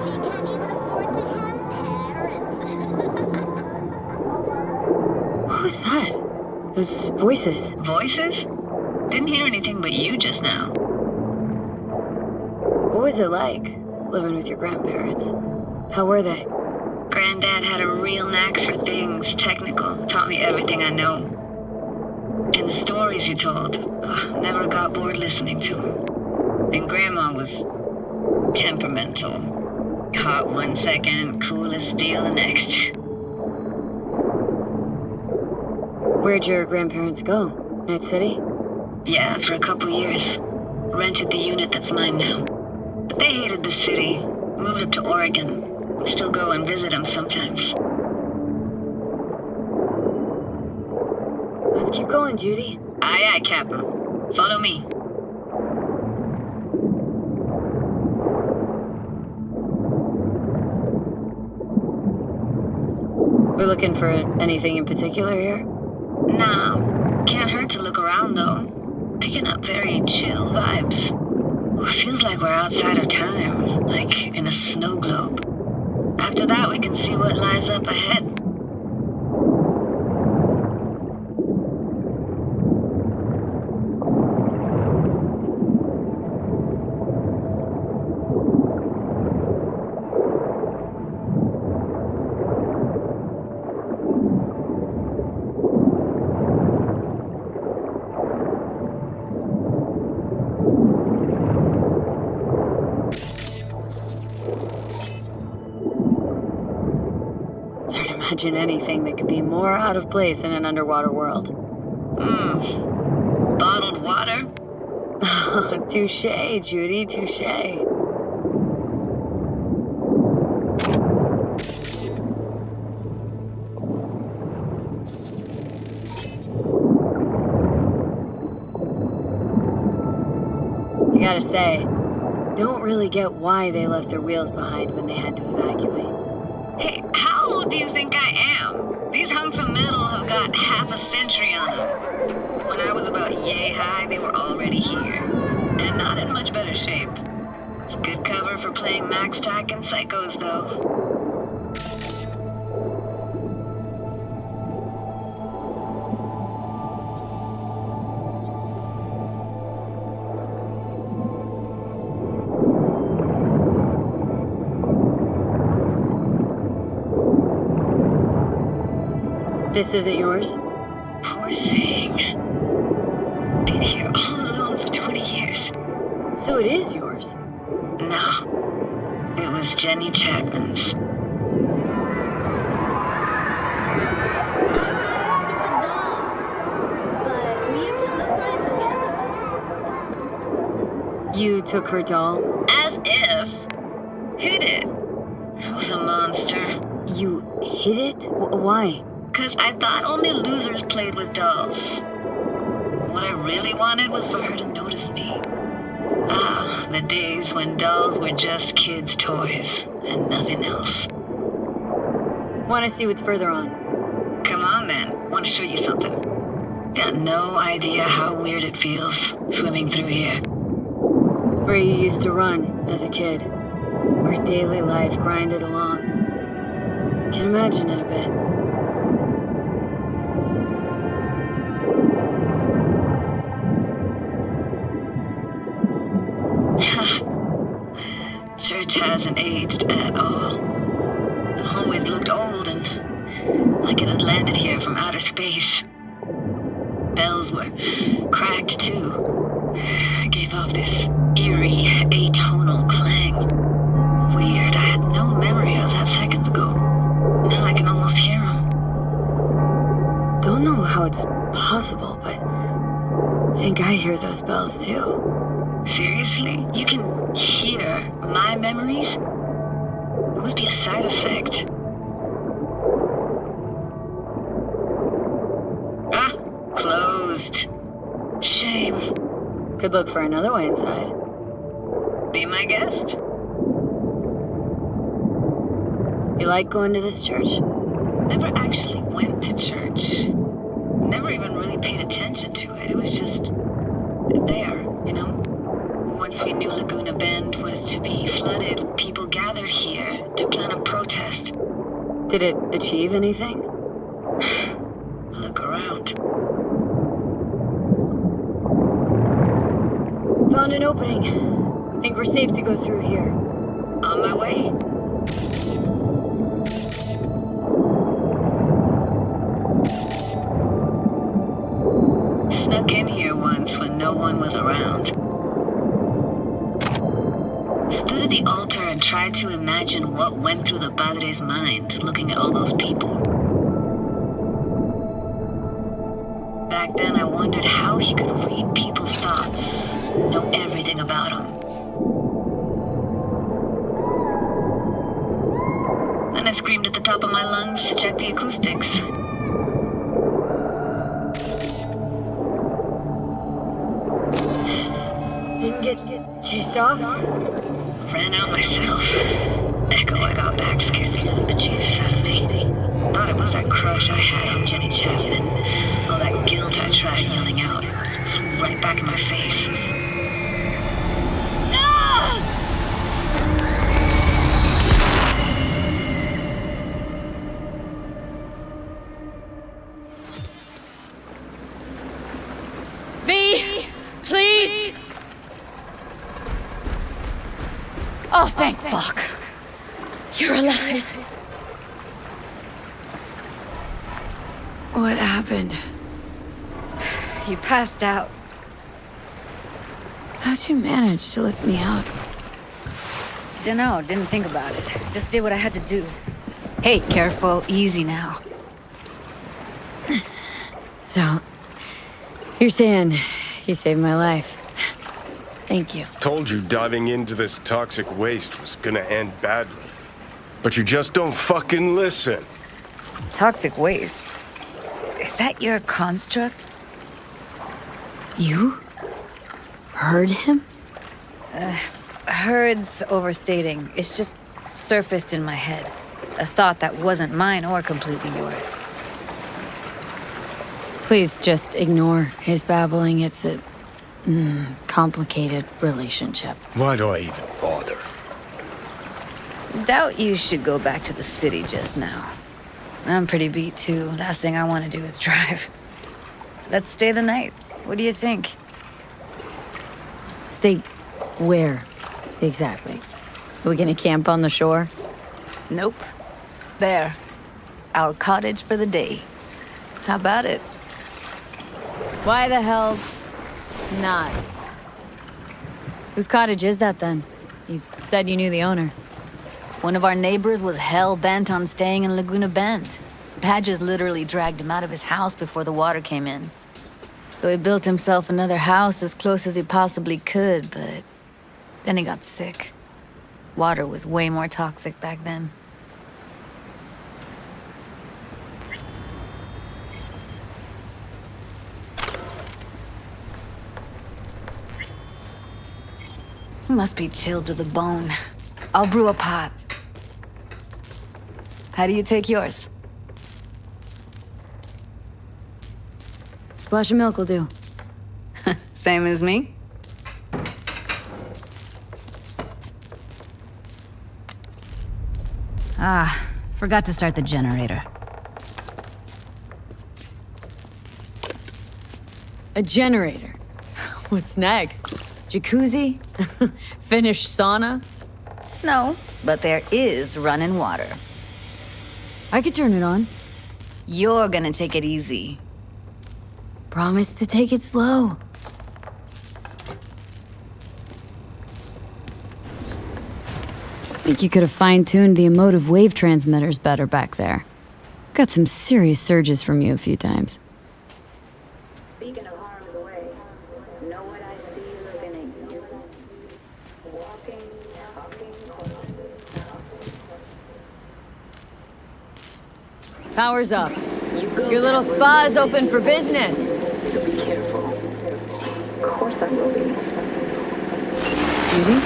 She can't even afford to have parents. Who's that? Those voices. Voices? Didn't hear anything but you just now. What was it like, living with your grandparents? How were they? Granddad had a real knack for things technical. Taught me everything I know. And the stories he told, never got bored listening to him. And Grandma was temperamental. Hot one second, cool as steel the next. Where'd your grandparents go? Night City? Yeah, for a couple years. Rented the unit that's mine now. But they hated the city. Moved up to Oregon. Still go and visit them sometimes. Let's keep going, Judy. Aye, aye, Captain. Follow me. We're looking for anything in particular here? Nah, can't hurt to look around though. Picking up very chill vibes. Feels like we're outside of time, like in a snow globe. After that, we can see what lies up ahead. Imagine anything that could be more out of place in an underwater world. Bottled water? Touché, Judy, touché. I gotta say, don't really get why they left their wheels behind when they had to evacuate. Hey, how old do you think I am? These hunks of metal have got half a century on them. When I was about yay high, they were already here. And not in much better shape. It's good cover for playing Max Tack and Psychos, though. This isn't yours? Poor thing. Been here all alone for 20 years. So it is yours? No. It was Jenny Chapman's. You took her doll? As if. Hid it. I was a monster. You hid it? Why? 'Cause I thought only losers played with dolls. What I really wanted was for her to notice me. Ah, the days when dolls were just kids' toys and nothing else. Want to see what's further on? Come on then, want to show you something. Got no idea how weird it feels swimming through here. Where you used to run as a kid. Where daily life grinded along. Can imagine it a bit. Church hasn't aged at all. It always looked old and like it had landed here from outer space. Bells were cracked too. Gave off this eerie, atonal clang. Weird, I had no memory of that seconds ago. Now I can almost hear them. Don't know how it's possible, but I think I hear those bells too. Seriously? You can hear my memories? It must be a side effect. Could look for another way inside. Be my guest. You like going to this church? Never actually went to church. Never even really paid attention to it. It was just there, you know? Once we knew Laguna Bend was to be flooded, people gathered here to plan a protest. Did it achieve anything? Look around. Found an opening. Think we're safe to go through here. On my way. Snuck in here once when no one was around. Stood at the altar and tried to imagine what went through the Padre's mind looking at all those people. Back then I wondered how he could read people's thoughts, know everything about them. Then I screamed at the top of my lungs to check the acoustics. Didn't get chased off? Ran out myself. Echo I got back scared the living bejesus out of me. Thought it was that crush I had on Jenny Chapman. All that guilt I tried yelling out. Flew right back in my face. V! Please! Oh, thank fuck. You're alive. What happened? You passed out. How'd you manage to lift me out? Dunno, didn't think about it. Just did what I had to do. Hey, careful, easy now. So, you're saying you saved my life. Thank you. Told you diving into this toxic waste was gonna end badly. But you just don't fucking listen. Toxic waste? Is that your construct? You? Heard him? Heard's overstating. It's just surfaced in my head. A thought that wasn't mine or completely yours. Please just ignore his babbling. It's a complicated relationship. Why do I even bother? Doubt you should go back to the city just now. I'm pretty beat too. Last thing I want to do is drive. Let's stay the night. What do you think? Stay where, exactly? Are we gonna camp on the shore? Nope. There. Our cottage for the day. How about it? Why the hell not? Whose cottage is that then? You said you knew the owner. One of our neighbors was hell-bent on staying in Laguna Bend. Badges literally dragged him out of his house before the water came in. So he built himself another house as close as he possibly could, but then he got sick. Water was way more toxic back then. Must be chilled to the bone. I'll brew a pot. How do you take yours? Splash of milk will do. Same as me? Ah, forgot to start the generator. A generator? What's next? Jacuzzi? Finnish sauna? No, but there is running water. I could turn it on. You're gonna take it easy. Promise to take it slow. Think you could have fine-tuned the emotive wave transmitters better back there. Got some serious surges from you a few times. Speaking of harm's way, know what I see looking at you? Walking, talking corpses. Power's up. Your little spa's open for business. So be careful. course I will be. Judy?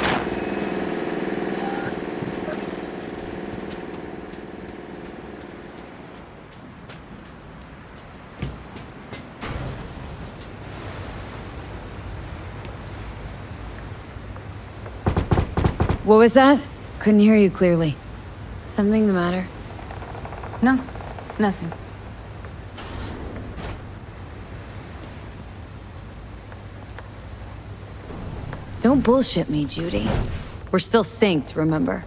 What was that? Couldn't hear you clearly. Something the matter? No, nothing. Don't bullshit me, Judy. We're still synced, remember?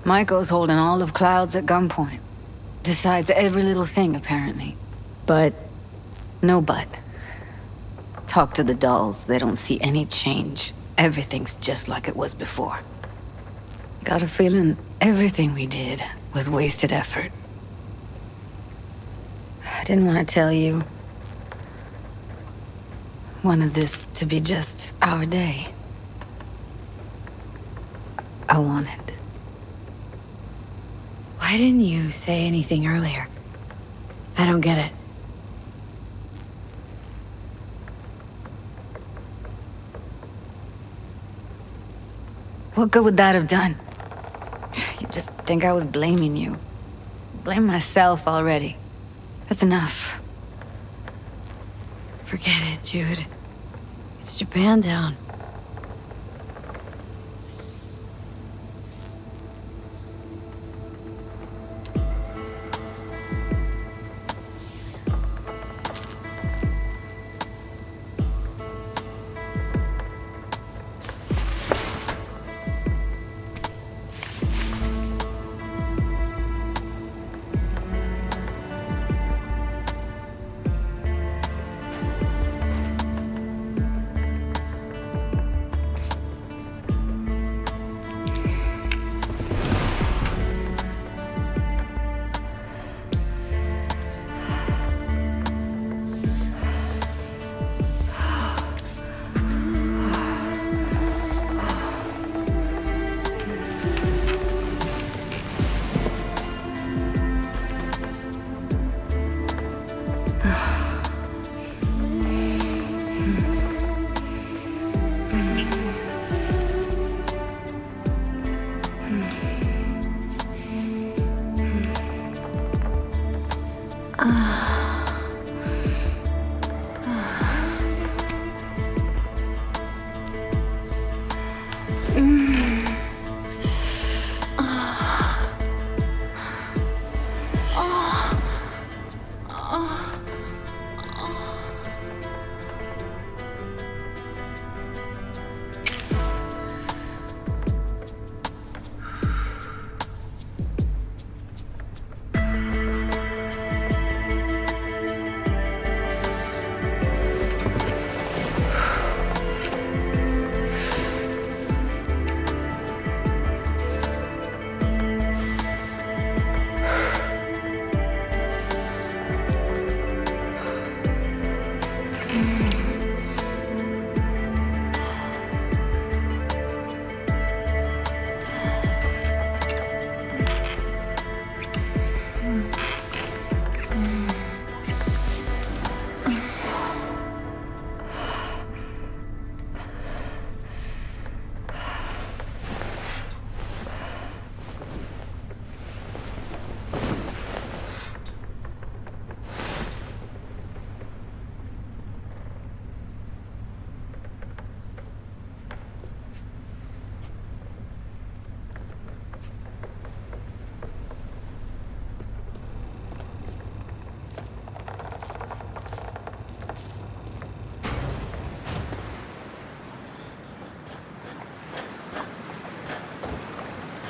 Michael's holding all of Clouds at gunpoint. Decides every little thing, apparently. But... No but. Talk to the dolls, they don't see any change. Everything's just like it was before. Got a feeling everything we did was wasted effort. I didn't want to tell you. Wanted this to be just our day. I wanted. Why didn't you say anything earlier? I don't get it. What good would that have done? You just think I was blaming you. Blame myself already. That's enough. Forget it, Jude. It's Japantown.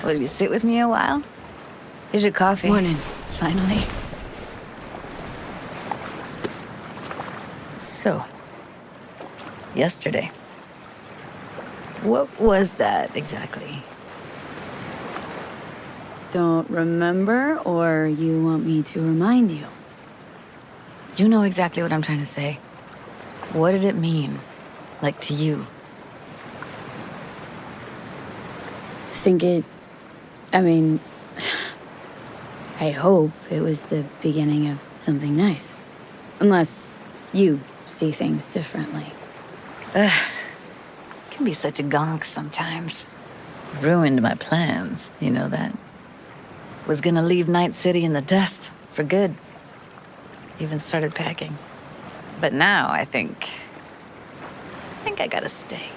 Will you sit with me a while? Here's your coffee. Morning. Finally. So, yesterday. What was that exactly? Don't remember, or you want me to remind you? You know exactly what I'm trying to say. What did it mean? Like, to you? I hope it was the beginning of something nice. Unless you see things differently. Can be such a gonk sometimes. Ruined my plans, you know that. Was gonna leave Night City in the dust for good. Even started packing. But now I think I gotta stay.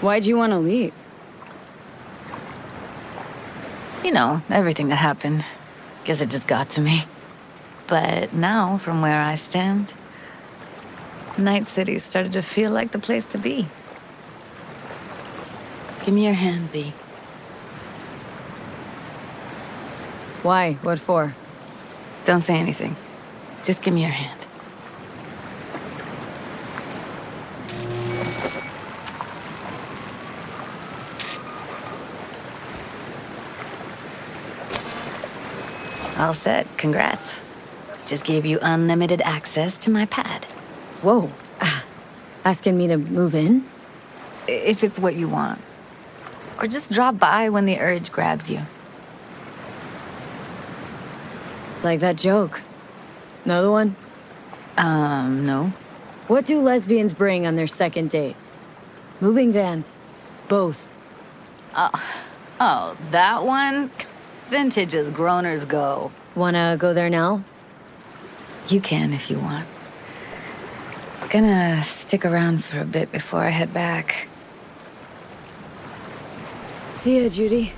Why'd you want to leave? You know, everything that happened. Guess it just got to me. But now, from where I stand, Night City started to feel like the place to be. Give me your hand, B. Why? What for? Don't say anything. Just give me your hand. All set. Congrats. Just gave you unlimited access to my pad. Whoa. Asking me to move in? If it's what you want. Or just drop by when the urge grabs you. It's like that joke. Another one? No. What do lesbians bring on their second date? Moving vans. Both. Oh, that one? Vintage as growners go. Wanna go there now? You can if you want. Gonna stick around for a bit before I head back. See ya, Judy.